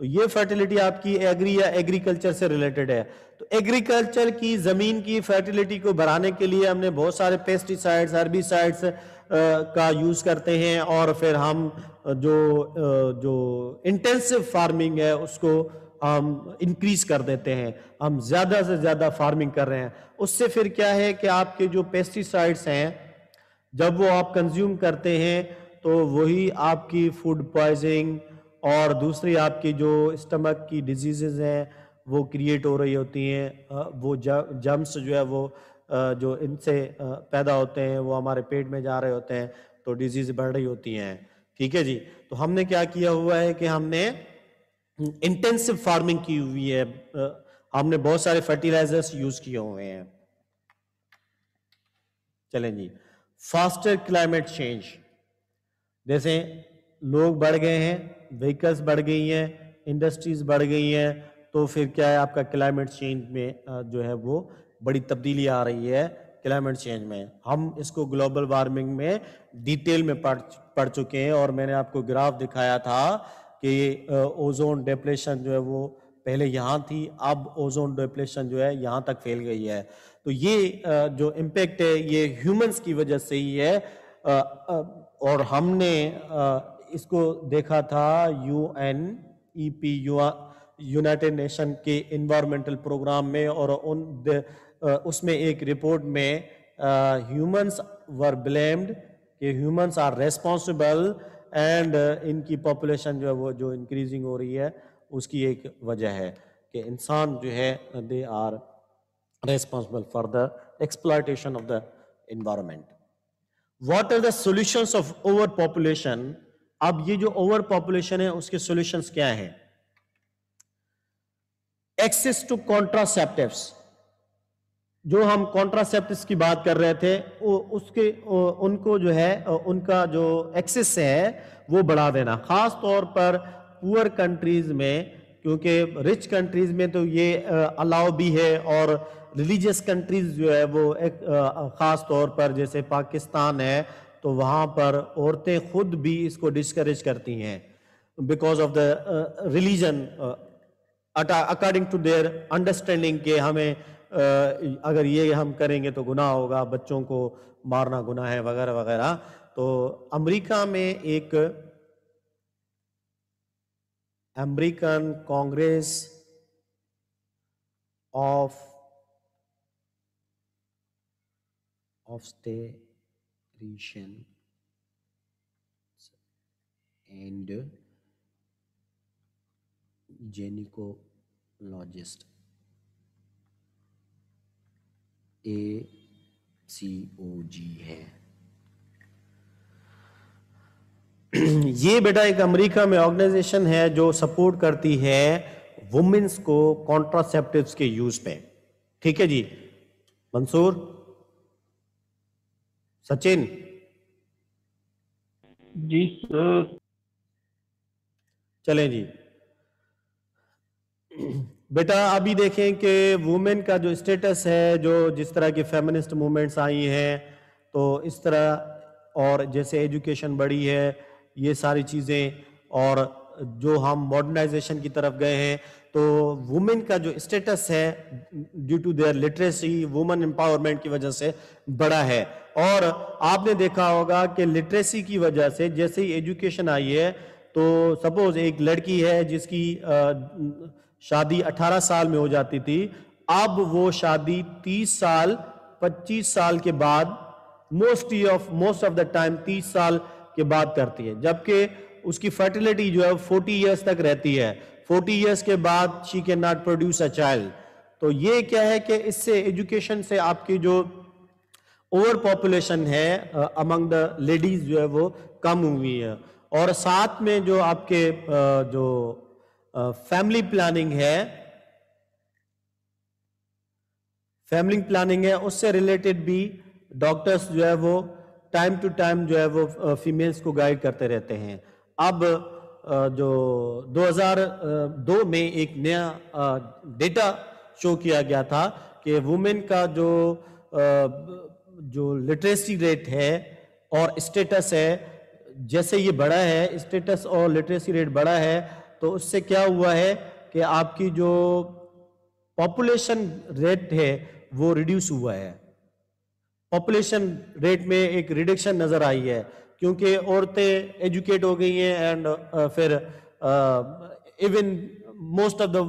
تو یہ فرٹیلیٹی آپ کی ایگری یا ایگریکلچر سے ریلیٹڈ ہے. تو ایگریکلچر کی زمین کی فرٹیلیٹی کو بڑھانے کے لیے ہم نے بہت سارے پیسٹی سائڈس ہربی سائڈس کا یوز کرتے ہیں, اور پھر ہم جو انٹینسو فارمنگ ہے اس کو ہم انکریز کر دیتے ہیں, ہم زیادہ سے زیادہ فارمنگ کر رہے ہیں. اس سے پھر کیا ہے کہ آپ کے جو پیسٹی سائڈس ہیں جب وہ آپ کنزیوم کرتے ہیں تو وہی آپ کی فوڈ پوائزنگ اور دوسری آپ کی جو اسٹمک کی ڈیزیزز ہیں وہ کریٹ ہو رہی ہوتی ہیں, وہ جرمس جو ہے وہ جو ان سے پیدا ہوتے ہیں وہ ہمارے پیٹ میں جا رہے ہوتے ہیں, تو ڈیزیز بڑھ رہی ہوتی ہیں. ٹھیک ہے جی. تو ہم نے کیا کیا ہوا ہے کہ ہم نے انٹینسو فارمنگ کی ہوئی ہے, ہم نے بہت سارے فرٹیلائزرز یوز کیے ہوئے ہیں. چلیں جی. فاسٹر کلائمیٹ چینج, جیسے لوگ بڑھ گئے ہیں, وہیکلز بڑھ گئی ہیں, انڈسٹریز بڑھ گئی ہیں, تو پھر کیا ہے آپ کا کلائمیٹ چینج میں جو ہے وہ بڑی تبدیلی آ رہی ہے کلائمیٹ چینج میں. ہم اس کو گلوبل وارمنگ میں ڈیٹیل میں پڑھ چکے ہیں, اور میں نے آپ کو گراف دکھایا تھا کہ اوزون ڈیپلیشن جو ہے وہ پہلے یہاں تھی, اب اوزون ڈیپلیشن جو ہے یہاں تک پھیل گئی ہے. تو یہ جو امپیکٹ ہے یہ ہیومنز کی وجہ سے ہی ہے, اور ہم نے اس کو دیکھا تھا UNEP یونائٹڈ نیشن کے انوائرمنٹل پروگرام میں, اور اس میں ایک رپورٹ میں ہیومنز ور بلیمڈ کہ ہیومنز آر ریسپانسبل, اینڈ ان کی پاپولیشن جو ہے وہ جو انکریزنگ ہو رہی ہے اس کی ایک وجہ ہے کہ انسان جو ہے they are responsible for the exploitation of the environment. What are the solutions of overpopulation? اب یہ جو اوور پاپولیشن ہے اس کے سولوشنز کیا ہیں؟ Access to contraceptives, جو ہم کانٹراسیپٹس کی بات کر رہے تھے ان کو جو ہے ان کا جو ایکسس ہے وہ بڑھا دینا, خاص طور پر پور کنٹریز میں, کیونکہ رچ کنٹریز میں تو یہ الاؤ بھی ہے, اور ریلیجیس کنٹریز جو ہے وہ خاص طور پر جیسے پاکستان ہے تو وہاں پر عورتیں خود بھی اس کو ڈسکریج کرتی ہیں because of the religion, according to their understanding کہ ہمیں اگر یہ ہم کریں گے تو گناہ ہوگا, بچوں کو مارنا گناہ ہے وغیرہ وغیرہ. تو امریکہ میں ایک American Congress of obstetrician and gynecologist ACOG ہے. یہ بیٹا ایک امریکہ میں آرگنائزیشن ہے جو سپورٹ کرتی ہے وومنس کو کانٹراسیپٹیوز کے یوز پہ. ٹھیک ہے جی. منصور, سچن, جی سر. چلیں جی بیٹا. ابھی دیکھیں کہ وومن کا جو اسٹیٹس ہے, جو جس طرح کی فیمنسٹ موومنٹس آئی ہیں تو اس طرح, اور جیسے ایجوکیشن بڑھی ہے یہ ساری چیزیں, اور جو ہم ماڈرنائزیشن کی طرف گئے ہیں تو وومن کا جو اسٹیٹس ہے due to their literacy, women empowerment کی وجہ سے بڑا ہے. اور آپ نے دیکھا ہوگا کہ لٹریسی کی وجہ سے جیسے ہی ایجوکیشن آئی ہے تو سپوز ایک لڑکی ہے جس کی شادی 18 سال میں ہو جاتی تھی, اب وہ شادی 30 سال 25 سال کے بعد موسٹ آف دا ٹائم 30 سال کے بعد کرتی ہے, جبکہ اس کی فرٹیلیٹی جو ہے 40 ایئرس تک رہتی ہے. 40 ایئرس کے بعد she cannot produce a child. تو یہ کیا ہے کہ اس سے ایجوکیشن سے آپ کی جو اوور پاپولیشن ہے امنگ دا لیڈیز جو ہے وہ کم ہوئی ہے, اور ساتھ میں جو آپ کے جو فیملی پلاننگ ہے اس سے ریلیٹڈ بھی ڈاکٹرز جو ہے وہ ٹائم ٹو ٹائم جو ہے وہ فیمیلز کو گائیڈ کرتے رہتے ہیں. اب جو 2002 میں ایک نیا ڈیٹا شو کیا گیا تھا کہ وومن کا جو لٹریسی ریٹ ہے اور اسٹیٹس ہے, جیسے یہ بڑا ہے اسٹیٹس اور لٹریسی ریٹ بڑا ہے تو اس سے کیا ہوا ہے کہ آپ کی جو پاپولیشن ریٹ ہے وہ ریڈیوس ہوا ہے. پاپولیشن ریٹ میں ایک ریڈکشن نظر آئی ہے کیونکہ عورتیں ایجوکیٹ ہو گئی ہیں اینڈ پھر even most of the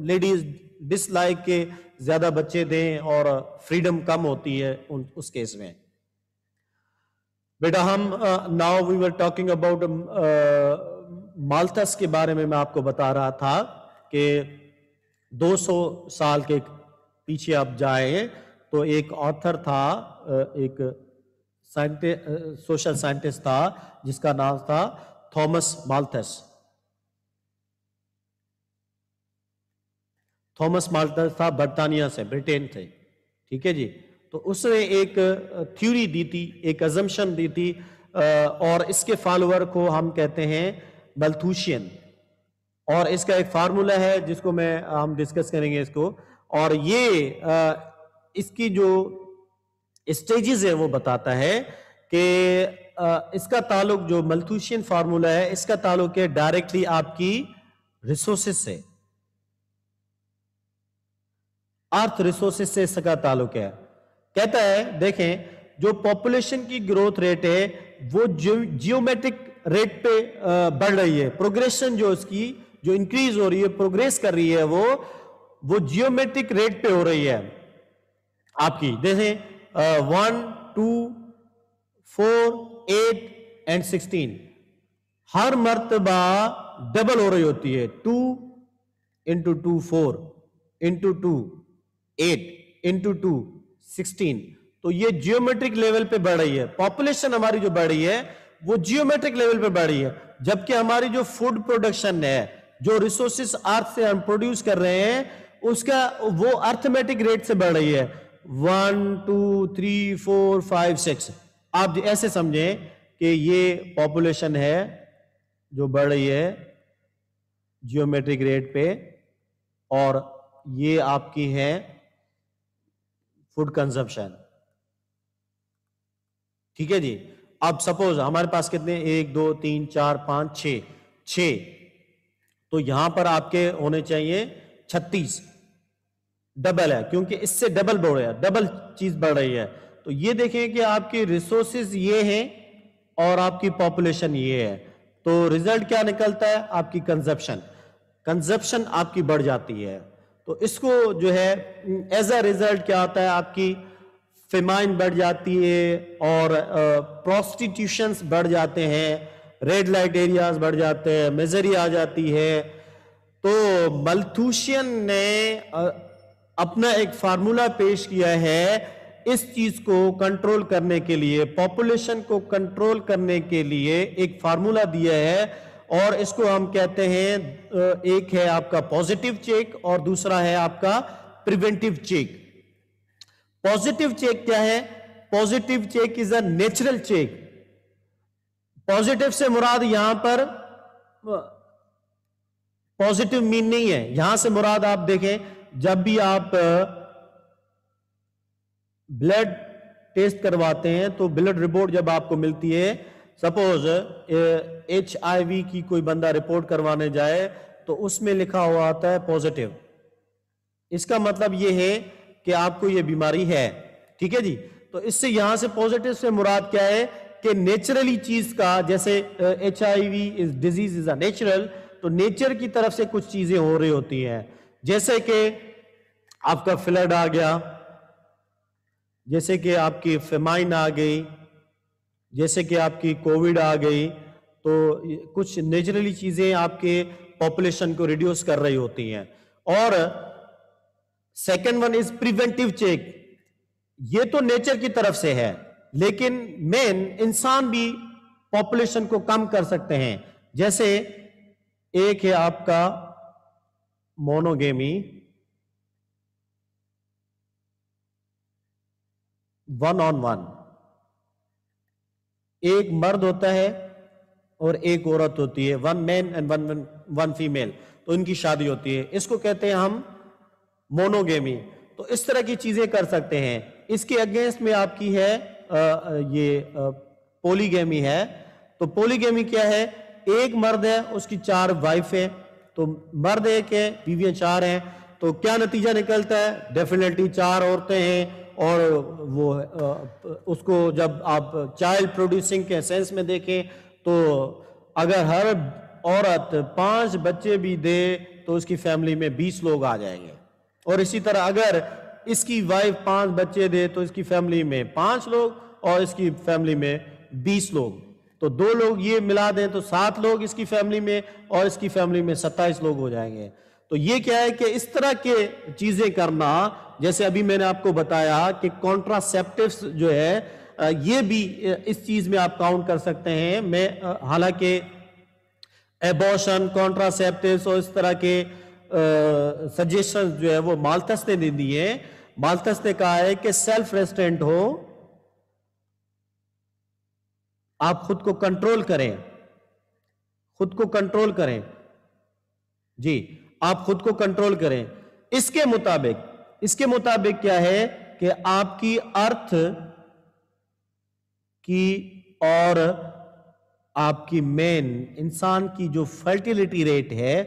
ladies dislike کہ زیادہ بچے دیں اور فریڈم کم ہوتی ہے اس کیس میں. بیٹا ہم now we were talking about Malthus کے بارے میں آپ کو بتا رہا تھا کہ 200 سال کے پیچھے آپ جائیں تو ایک آتھر تھا, ایک سوشل سائنٹسٹ تھا جس کا نام تھا تھامس مالتھس. تھامس مالتھس تھا برطانیہ سے, برٹین سے, ٹھیک ہے جی. تو اس نے ایک تھیوری دی تھی, ایک ازمپشن دی تھی, اور اس کے فالوور کو ہم کہتے ہیں ملتھوشین, اور اس کا ایک فارمولا ہے جس کو ہم ڈسکس کریں گے اس کو, اور یہ اس کی جو اسٹیجز ہے وہ بتاتا ہے کہ اس کا تعلق جو ملتھوشین فارمولا ہے اس کا تعلق ہے ڈائریکٹلی آپ کی ریسورسز سے, ارتھ ریسورسز سے اس کا تعلق ہے. کہتا ہے دیکھیں جو پاپولیشن کی گروتھ ریٹ ہے وہ جیومیٹرک ریٹ پہ بڑھ رہی ہے, پروگریشن جو اس کی جو انکریز ہو رہی ہے, پروگریس کر رہی ہے, وہ جیومیٹرک ریٹ پہ ہو رہی ہے آپ کی. دیکھیں 1 2 4 8 اینڈ 16 ہر مرتبہ ڈبل ہو رہی ہوتی ہے, 2 into 2 4 into 2 8 into 2 16. تو یہ جیومیٹرک لیول پہ بڑھ رہی ہے. پاپولیشن ہماری جو بڑھ رہی ہے وہ جیومیٹرک لیول پہ بڑھ رہی ہے, جبکہ ہماری جو فوڈ پروڈکشن ہے, جو ریسورسز ارتھ سے ہم پروڈیوس کر رہے ہیں, اس کا وہ ارتھمیٹک ریٹ سے بڑھ رہی ہے, 1 2 3 4 5 6. آپ ایسے سمجھیں کہ یہ پاپولیشن ہے جو بڑھ رہی ہے جیومیٹرک ریٹ پہ, اور یہ آپ کی ہے فوڈ کنزمپشن, ٹھیک ہے جی. اب سپوز ہمارے پاس کتنے 1 2 3 4 5 6, تو یہاں پر آپ کے ہونے چاہیے 36, ڈبل ہے کیونکہ اس سے ڈبل بڑھ رہا ہے, ڈبل چیز بڑھ رہی ہے. تو یہ دیکھیں کہ آپ کی ریسورسز یہ ہیں اور آپ کی پاپولیشن یہ ہے, تو ریزلٹ کیا نکلتا ہے, آپ کی کنزپشن آپ کی بڑھ جاتی ہے. تو اس کو جو ہے ایز اے ریزلٹ کیا ہوتا ہے, آپ کی فیمائن بڑھ جاتی ہے اور پروسٹیٹیوشنز بڑھ جاتے ہیں, ریڈ لائٹ ایریاز بڑھ جاتے ہیں, میزری آ جاتی ہے. تو ملتھوشین نے اپنا ایک فارمولا پیش کیا ہے اس چیز کو کنٹرول کرنے کے لیے, پاپولیشن کو کنٹرول کرنے کے لیے ایک فارمولا دیا ہے, اور اس کو ہم کہتے ہیں ایک ہے آپ کا پوزیٹیو چیک اور دوسرا ہے آپ کا پریونٹیو چیک. پوزیٹیو چیک کیا ہے, positive check is a natural check. Positive سے مراد یہاں پر پوزیٹیو مین نہیں ہے, یہاں سے مراد آپ دیکھیں جب بھی آپ بلڈ ٹیسٹ کرواتے ہیں تو بلڈ رپورٹ جب آپ کو ملتی ہے, سپوز HIV کی کوئی بندہ رپورٹ کروانے جائے تو اس میں لکھا ہوا آتا ہے پوزیٹیو. اس کا مطلب یہ ہے کہ آپ کو یہ بیماری ہے, ٹھیک ہے جی. تو اس سے یہاں سے پوزیٹیو سے مراد کیا ہے کہ نیچرلی چیز کا, جیسے HIV disease is a natural, تو نیچر کی طرف سے کچھ چیزیں ہو رہی ہوتی ہیں, جیسے کہ آپ کا فلڈ آ گیا, جیسے کہ آپ کی فیمائن آ گئی, جیسے کہ آپ کی کووڈ آ گئی. تو کچھ نیچرلی چیزیں آپ کے پاپولیشن کو ریڈیوس کر رہی ہوتی ہیں. اور second one is preventive check, یہ تو نیچر کی طرف سے ہے, لیکن مین انسان بھی پاپولیشن کو کم کر سکتے ہیں. جیسے ایک ہے آپ کا مونوگیمی, 1 on 1, ایک مرد ہوتا ہے اور ایک عورت ہوتی ہے, 1 man and 1 female, تو ان کی شادی ہوتی ہے, اس کو کہتے ہیں ہم مونوگیمی. تو اس طرح کی چیزیں کر سکتے ہیں. اس کے اگینسٹ میں آپ کی ہے یہ پولیگیمی ہے. تو پولیگیمی کیا ہے, ایک مرد ہے, اس کی 4 وائف ہے, تو مرد ایک ہے بیویاں 4 ہیں, تو کیا نتیجہ نکلتا ہے؟ ڈیفینیٹلی 4 عورتیں ہیں, اور وہ اس کو جب آپ چائلڈ پروڈیوسنگ کے سینس میں دیکھیں تو اگر ہر عورت 5 بچے بھی دے تو اس کی فیملی میں 20 لوگ آ جائیں گے, اور اسی طرح اگر اس کی وائف 5 بچے دے تو اس کی فیملی میں 5 لوگ اور اس کی فیملی میں 20 لوگ, تو 2 لوگ یہ ملا دیں تو 7 لوگ اس کی فیملی میں, اور اس کی فیملی میں 27 لوگ ہو جائیں گے. تو یہ کیا ہے کہ اس طرح کے چیزیں کرنا, جیسے ابھی میں نے آپ کو بتایا کہ کانٹراسیپٹیوز جو ہے یہ بھی اس چیز میں آپ کاؤنٹ کر سکتے ہیں. میں حالانکہ ایبورشن, کانٹراسیپٹیوز اور اس طرح کے سجیشنز جو ہے وہ مالتھس نے دے دی ہیں. مالتھس نے کہا ہے کہ سیلف ریسٹرینٹ ہو, آپ خود کو کنٹرول کریں, خود کو کنٹرول کریں, جی آپ خود کو کنٹرول کریں. اس کے مطابق کیا ہے کہ آپ کی ارتھ کی اور آپ کی مین انسان کی جو فرٹیلیٹی ریٹ ہے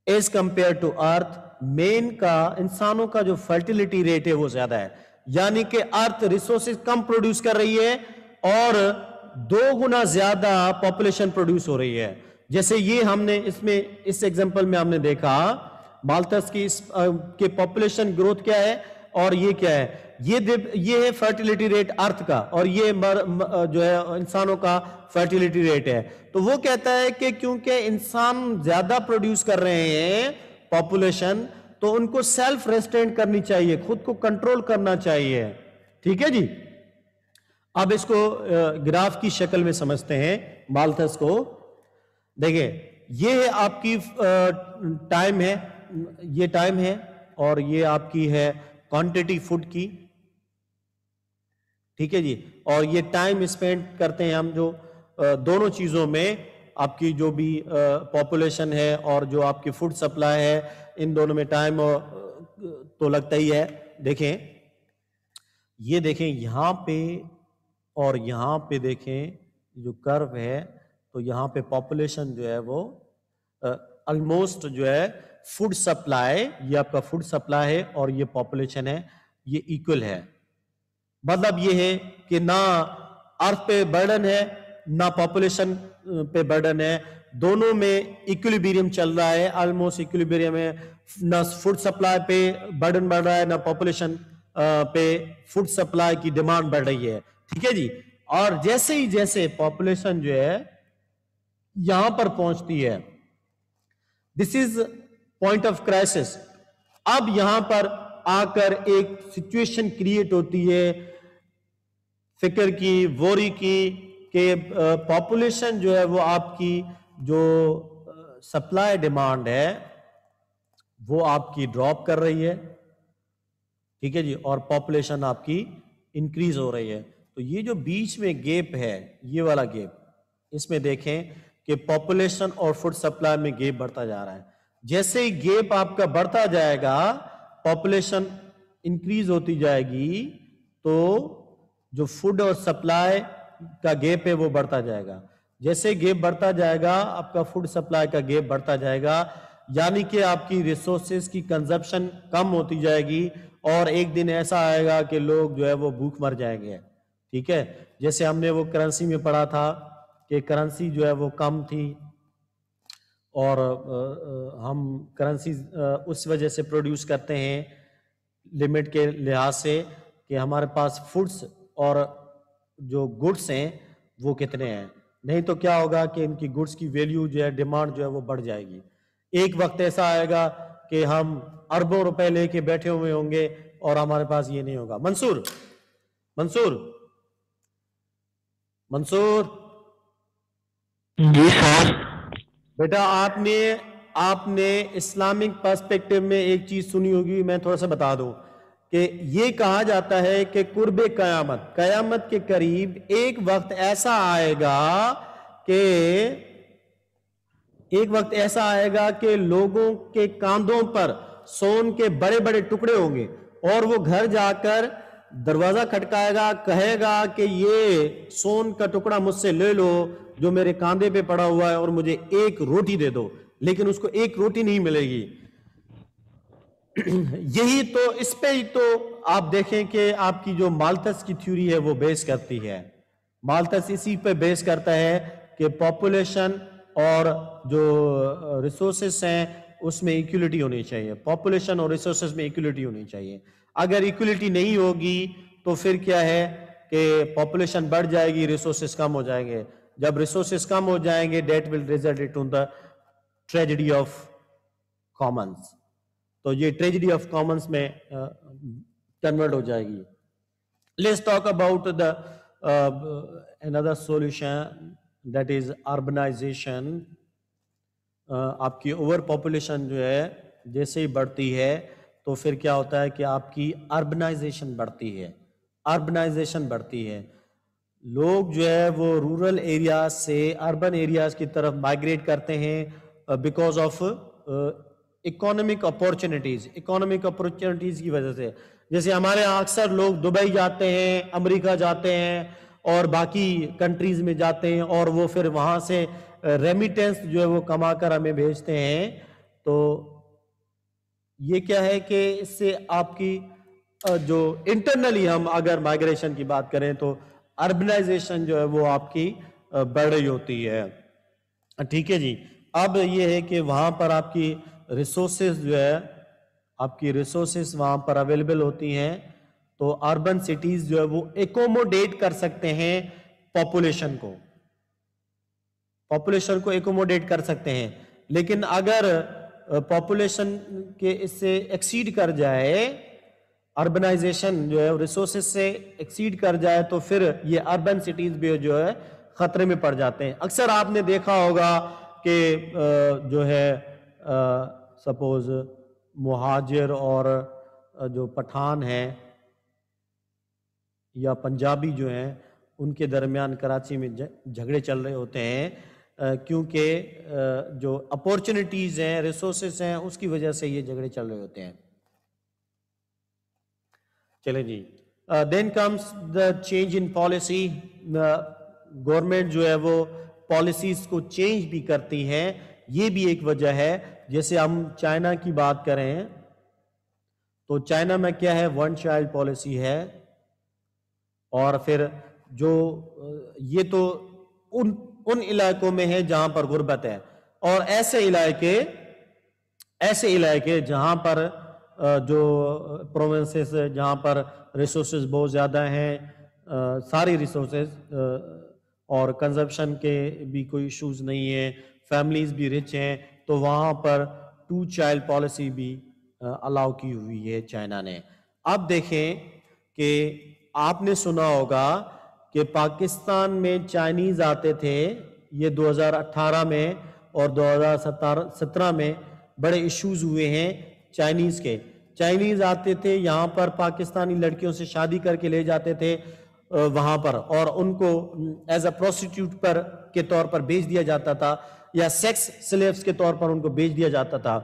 ایز کمپیئر ٹو ارتھ, مین کا انسانوں کا جو فرٹیلیٹی ریٹ ہے وہ زیادہ ہے. یعنی کہ ارتھ ریسورسز کم پروڈیوس کر رہی ہے اور 2 گنا زیادہ پاپولیشن پروڈیوس ہو رہی ہے. جیسے یہ ہم نے اس ایگزامپل میں ہم نے دیکھا مالتھس کی پاپولیشن گروتھ کیا ہے اور یہ کیا ہے, یہ ہے فرٹیلیٹی ریٹ ارتھ کا, اور یہ جو ہے انسانوں کا فرٹیلیٹی ریٹ ہے. تو وہ کہتا ہے کہ کیونکہ انسان زیادہ پروڈیوس کر رہے ہیں پاپولیشن, تو ان کو سیلف ریسٹرینٹ کرنی چاہیے, خود کو کنٹرول کرنا چاہیے. ٹھیک ہے جی, اب اس کو گراف کی شکل میں سمجھتے ہیں مالتھس کو. دیکھیں یہ ہے آپ کی ٹائم ہے, یہ ٹائم ہے, اور یہ آپ کی ہے کوانٹٹی فوڈ کی. ٹھیک ہے جی, اور یہ ٹائم اسپینڈ کرتے ہیں ہم جو دونوں چیزوں میں, آپ کی جو بھی پاپولیشن ہے اور جو آپ کی فوڈ سپلائی ہے, ان دونوں میں ٹائم تو لگتا ہی ہے. دیکھیں یہ دیکھیں یہاں پہ اور یہاں پہ دیکھیں جو کرو ہے, تو یہاں پہ پاپولیشن جو ہے وہ آلموسٹ جو ہے فوڈ سپلائی, یہ آپ کا فوڈ سپلائی ہے اور یہ پاپولیشن ہے, یہ ایکول ہے. مطلب یہ ہے کہ نہ ارتھ پہ برڈن ہے نہ پاپولیشن پہ برڈن ہے, دونوں میں ایکولیبریم چل رہا ہے, آلموسٹ ایکولیبریم ہے. نہ فوڈ سپلائی پہ برڈن بڑھ رہا ہے, نہ پاپولیشن پہ فوڈ سپلائی کی ڈیمانڈ بڑھ رہی ہے. ٹھیک ہے جی, اور جیسے پاپولیشن جو ہے یہاں پر پہنچتی ہے, دس از پوائنٹ آف کرائسس. اب یہاں پر آ کر ایک سچویشن کریٹ ہوتی ہے فکر کی, ووری کی, کہ پاپولیشن جو ہے وہ آپ کی جو سپلائی ڈیمانڈ ہے وہ آپ کی ڈراپ کر رہی ہے. ٹھیک ہے جی, اور پاپولیشن آپ کی انکریز ہو رہی ہے. تو یہ جو بیچ میں گیپ ہے, یہ والا گیپ, اس میں دیکھیں کہ پاپولیشن اور فوڈ سپلائی میں گیپ بڑھتا جا رہا ہے. جیسے ہی گیپ آپ کا بڑھتا جائے گا, پاپولیشن انکریز ہوتی جائے گی, تو جو فوڈ اور سپلائی کا گیپ ہے وہ بڑھتا جائے گا. جیسے گیپ بڑھتا جائے گا آپ کا فوڈ سپلائی کا گیپ بڑھتا جائے گا, یعنی کہ آپ کی ریسورسز کی کنزمپشن کم ہوتی جائے گی, اور ایک دن ایسا آئے گا کہ لوگ جو ہے وہ بھوک مر جائیں گے. ٹھیک ہے, جیسے ہم نے وہ کرنسی میں پڑھا تھا کہ کرنسی جو ہے وہ کم تھی, اور ہم کرنسی اس وجہ سے پروڈیوس کرتے ہیں لمٹ کے لحاظ سے کہ ہمارے پاس فوڈس اور جو گڈس ہیں وہ کتنے ہیں. نہیں تو کیا ہوگا کہ ان کی گڈس کی ویلیو جو ہے, ڈیمانڈ جو ہے وہ بڑھ جائے گی. ایک وقت ایسا آئے گا کہ ہم اربوں روپے لے کے بیٹھے ہوئے ہوں گے اور ہمارے پاس یہ نہیں ہوگا. منصور جی سر. بیٹا آپ نے اسلامک پرسپیکٹو میں ایک چیز سنی ہوگی, میں تھوڑا سا بتا دوں کہ یہ کہا جاتا ہے کہ قرب قیامت کے قریب ایک وقت ایسا آئے گا کہ لوگوں کے کاندھوں پر سون کے بڑے بڑے ٹکڑے ہوں گے, اور وہ گھر جا کر دروازہ کھٹکائے گا, کہے گا کہ یہ سون کا ٹکڑا مجھ سے لے لو جو میرے کاندھے پہ پڑا ہوا ہے, اور مجھے ایک روٹی دے دو. لیکن اس کو ایک روٹی نہیں ملے گی. یہی تو اس پہ ہی تو آپ دیکھیں کہ آپ کی جو مالتھس کی تھیوری ہے وہ بیس کرتی ہے. مالتھس اسی پہ بیس کرتا ہے کہ پاپولیشن اور جو ریسورسز ہیں اس میں ایکولیٹی ہونی چاہیے. پاپولیشن اور ریسورسز میں ایکولیٹی ہونی چاہیے. اگر ایکولیٹی نہیں ہوگی تو پھر کیا ہے کہ پاپولیشن بڑھ جائے گی, ریسورسز کم ہو جائیں گے. جب ریسورسز کم ہو جائیں گے that will result in the tragedy of commons. تو یہ ٹریجڈی آف کامنس میں کنورٹ ہو جائے گی. Let's talk about the another solution, that is urbanization. آپ کی اوور پاپولیشن جو ہے جیسے ہی بڑھتی ہے تو پھر کیا ہوتا ہے کہ آپ کی اربنائزیشن بڑھتی ہے. اربنائزیشن بڑھتی ہے, لوگ جو ہے وہ رورل ایریاز سے اربن ایریاز کی طرف مائگریٹ کرتے ہیں because of economic opportunities. Economic opportunities کی وجہ سے, جیسے ہمارے یہاں اکثر لوگ دبئی جاتے ہیں, امریکہ جاتے ہیں اور باقی کنٹریز میں جاتے ہیں اور وہ پھر وہاں سے ریمیٹنس جو ہے وہ کما کر ہمیں بھیجتے ہیں. تو یہ کیا ہے کہ اس سے آپ کی جو انٹرنلی ہم اگر مائگریشن کی بات کریں تو اربنائزیشن جو ہے وہ آپ کی بڑھ رہی ہوتی ہے. ٹھیک ہے جی. اب یہ ہے کہ وہاں پر آپ کی ریسورسز جو ہے آپ کی ریسورسز وہاں پر اویلیبل ہوتی ہیں تو اربن سٹیز جو ہے وہ ایکوموڈیٹ کر سکتے ہیں پاپولیشن کو. پاپولیشن کو ایکوموڈیٹ کر سکتے ہیں, لیکن اگر پاپولیشن کے اس سے ایکسیڈ کر جائے, اربنائزیشن جو ہے ریسورسز سے ایکسیڈ کر جائے تو پھر یہ اربن سٹیز بھی جو ہے خطرے میں پڑ جاتے ہیں. اکثر آپ نے دیکھا ہوگا کہ جو ہے سپوز مہاجر اور جو پٹھان ہیں یا پنجابی جو ہیں ان کے درمیان کراچی میں جھگڑے چل رہے ہوتے ہیں کیونکہ جو اپورچونیٹیز ہیں, ریسورسز ہیں, اس کی وجہ سے یہ جھگڑے چل رہے ہوتے ہیں. چلیں جی. Then comes the change in policy. Government جو ہے وہ پالیسیز کو چینج بھی کرتی ہے, یہ بھی ایک وجہ ہے. جیسے ہم چائنا کی بات کریں تو چائنا میں کیا ہے, ون چائلڈ پالیسی ہے. اور پھر جو یہ تو ان علاقوں میں ہے جہاں پر غربت ہے, اور ایسے علاقے جہاں پر جو پروونسز جہاں پر ریسورسز بہت زیادہ ہیں, ساری ریسورسز اور کنزمپشن کے بھی کوئی ایشوز نہیں ہیں, فیملیز بھی رچ ہیں, تو وہاں پر 2 چائلڈ پالیسی بھی الاؤ کی ہوئی ہے چائنا نے. اب دیکھیں کہ آپ نے سنا ہوگا کہ پاکستان میں چائنیز آتے تھے, یہ 2018 میں اور 2017 میں بڑے ایشوز ہوئے ہیں چائنیز کے. چائنیز آتے تھے یہاں پر, پاکستانی لڑکیوں سے شادی کر کے لے جاتے تھے وہاں پر, اور ان کو ایز اے پروسٹیٹیوٹ کے طور پر بیچ دیا جاتا تھا, یا سیکس سلیوز کے طور پر ان کو بیچ دیا جاتا تھا.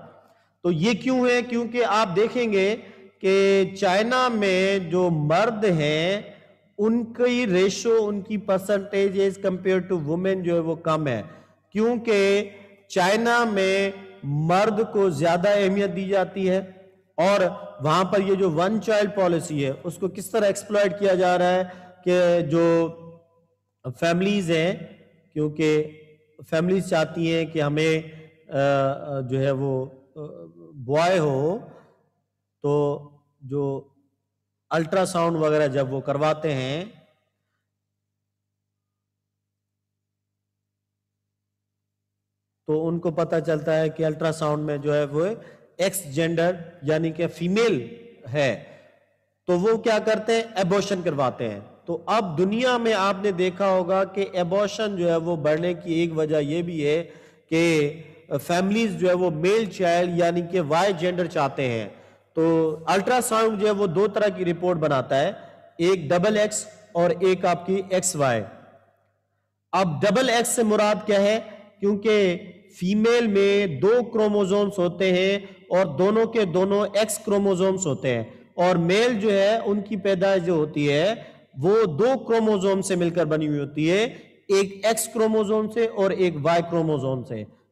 تو یہ کیوں ہے؟ کیونکہ آپ دیکھیں گے کہ چائنا میں جو مرد ہیں ان کی ریشو, ان کی percentage as compare to women جو ہے وہ کم ہے, کیونکہ چائنا میں مرد کو زیادہ اہمیت دی جاتی ہے, اور وہاں پر یہ جو 1 چائلڈ پالیسی ہے اس کو کس طرح ایکسپلائٹ کیا جا رہا ہے کہ جو فیملیز ہیں, کیونکہ فیملیز چاہتی ہیں کہ ہمیں جو ہے وہ بوائے ہو, تو جو الٹرا ساؤنڈ وغیرہ جب وہ کرواتے ہیں تو ان کو پتہ چلتا ہے کہ الٹرا ساؤنڈ میں جو ہے وہ ایکس جینڈر یعنی کہ فیمیل ہے, تو وہ کیا کرتے ہیں, ایبورشن کرواتے ہیں. تو اب دنیا میں آپ نے دیکھا ہوگا کہ ایبورشن جو ہے وہ بڑھنے کی ایک وجہ یہ بھی ہے کہ فیملیز جو ہے وہ میل چائلڈ یعنی کہ وائی جینڈر چاہتے ہیں. تو الٹرا ساؤنڈ جو ہے وہ 2 طرح کی رپورٹ بناتا ہے, ایک ڈبل ایکس اور ایک آپ کی ایکس وائی. اب ڈبل ایکس سے مراد کیا ہے, کیونکہ فیمیل میں 2 کروموزومز ہوتے ہیں اور دونوں کے دونوں ایکس کروموزومز ہوتے ہیں, اور میل جو ہے ان کی پیدائش جو ہوتی ہے وہ 2 کروموزوم سے مل کر بنی ہوئی ہوتی ہے, ایک ایکس کروموزوم سے اور ایک وائی کروموزوم سے.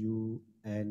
UN.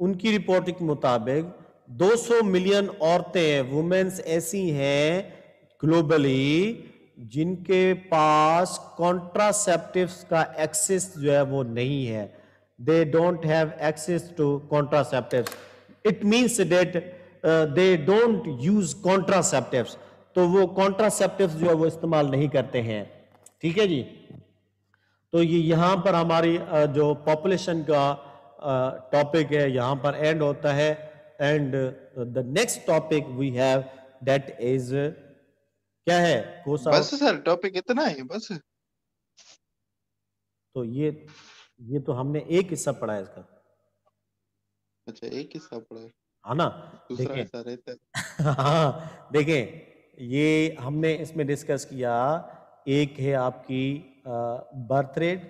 ان کی رپورٹ کے مطابق 200 ملین عورتیں وومنس ایسی ہیں گلوبلی جن کے پاس کانٹراسیپٹیوز کا ایکسس جو ہے وہ نہیں ہے. They don't have access to contraceptives. It means that they don't use contraceptives. تو وہ contraceptives جو ہے وہ استعمال نہیں کرتے ہیں. ٹھیک ہے جی. تو یہ یہاں پر ہماری جو پاپولیشن کا ٹاپک ہے یہاں پر اینڈ ہوتا ہے. And the next topic we have that is کیا ہے بس سر ٹاپک اتنا ہے بس. تو یہ تو ہم نے ایک حصہ پڑھا ہے اس کا. اچھا ایک حصہ پڑھا ہے ہاں نا. دوسرا حصہ رہتا ہے. ہاں دیکھیں یہ ہم نے اس میں ڈسکس کیا. ایک ہے آپ کی برتھ ریٹ,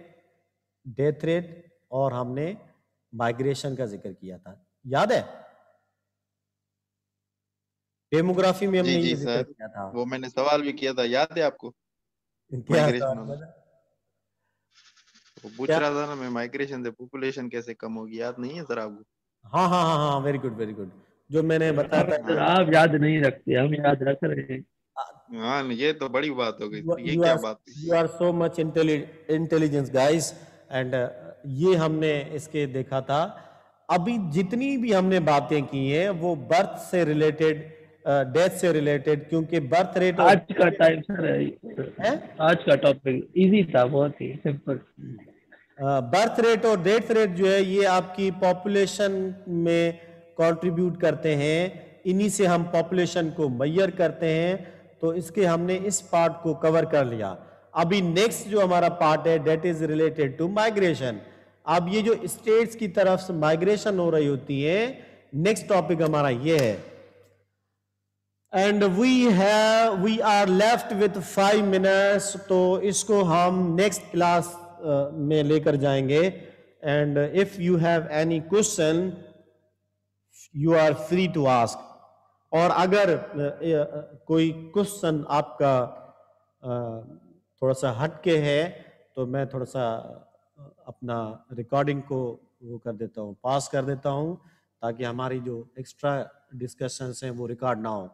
ڈیتھ ریٹ, اور ہم نے مائگریشن کا ذکر کیا تھا. یاد ہے ڈیموگرافی میں ہم نے یہ ذکر کیا تھا. وہ میں نے سوال بھی کیا تھا, یاد ہے آپ کو؟ پوچھ رہا تھا نا میں مائگریشن سے پاپولیشن کیسے کم ہوگی, یاد نہیں ہے سر آپ کو؟ ہاں ہاں ہاں ہاں ویری گڈ ویری گڈ. جو میں نے بتایا تھا آپ یاد نہیں رکھتے, ہم یاد رکھ رہے ہیں. ہاں یہ تو بڑی بات ہو گئی. یہ کیا بات ہے؟ You are so much intelligence guys. And یہ ہم نے اس کے دیکھا تھا. ابھی جتنی بھی ہم نے باتیں کی ہیں وہ برتھ سے ریلیٹڈ, ڈیتھ سے ریلیٹڈ, کیونکہ برتھ ریٹ آج کا ٹائم سر, آج کا ٹاپک ایزی تھا, بہت ہی سمپل. برتھ ریٹ اور ڈیتھ ریٹ جو ہے یہ آپ کی پاپولیشن میں کنٹریبیوٹ کرتے ہیں. انہی سے ہم پاپولیشن کو میئر کرتے ہیں. تو اس کے ہم نے اس پارٹ کو کور کر لیا. ابھی نیکسٹ جو ہمارا پارٹ ہے that is related to migration. اب یہ جو اسٹیٹس کی طرف سے مائگریشن ہو رہی ہوتی ہے, نیکسٹ ٹاپک ہمارا یہ ہے. And we are left with 5 minutes. تو اس کو ہم نیکسٹ کلاس میں لے کر جائیں گے. And if you have any question you are free to ask. اور اگر کوئی کوشچن آپ کا تھوڑا سا ہٹ کے ہے تو میں تھوڑا سا اپنا ریکارڈنگ کو وہ کر دیتا ہوں, پاس کر دیتا ہوں, تاکہ ہماری جو ایکسٹرا ڈسکشنز ہیں وہ ریکارڈ نہ ہوں.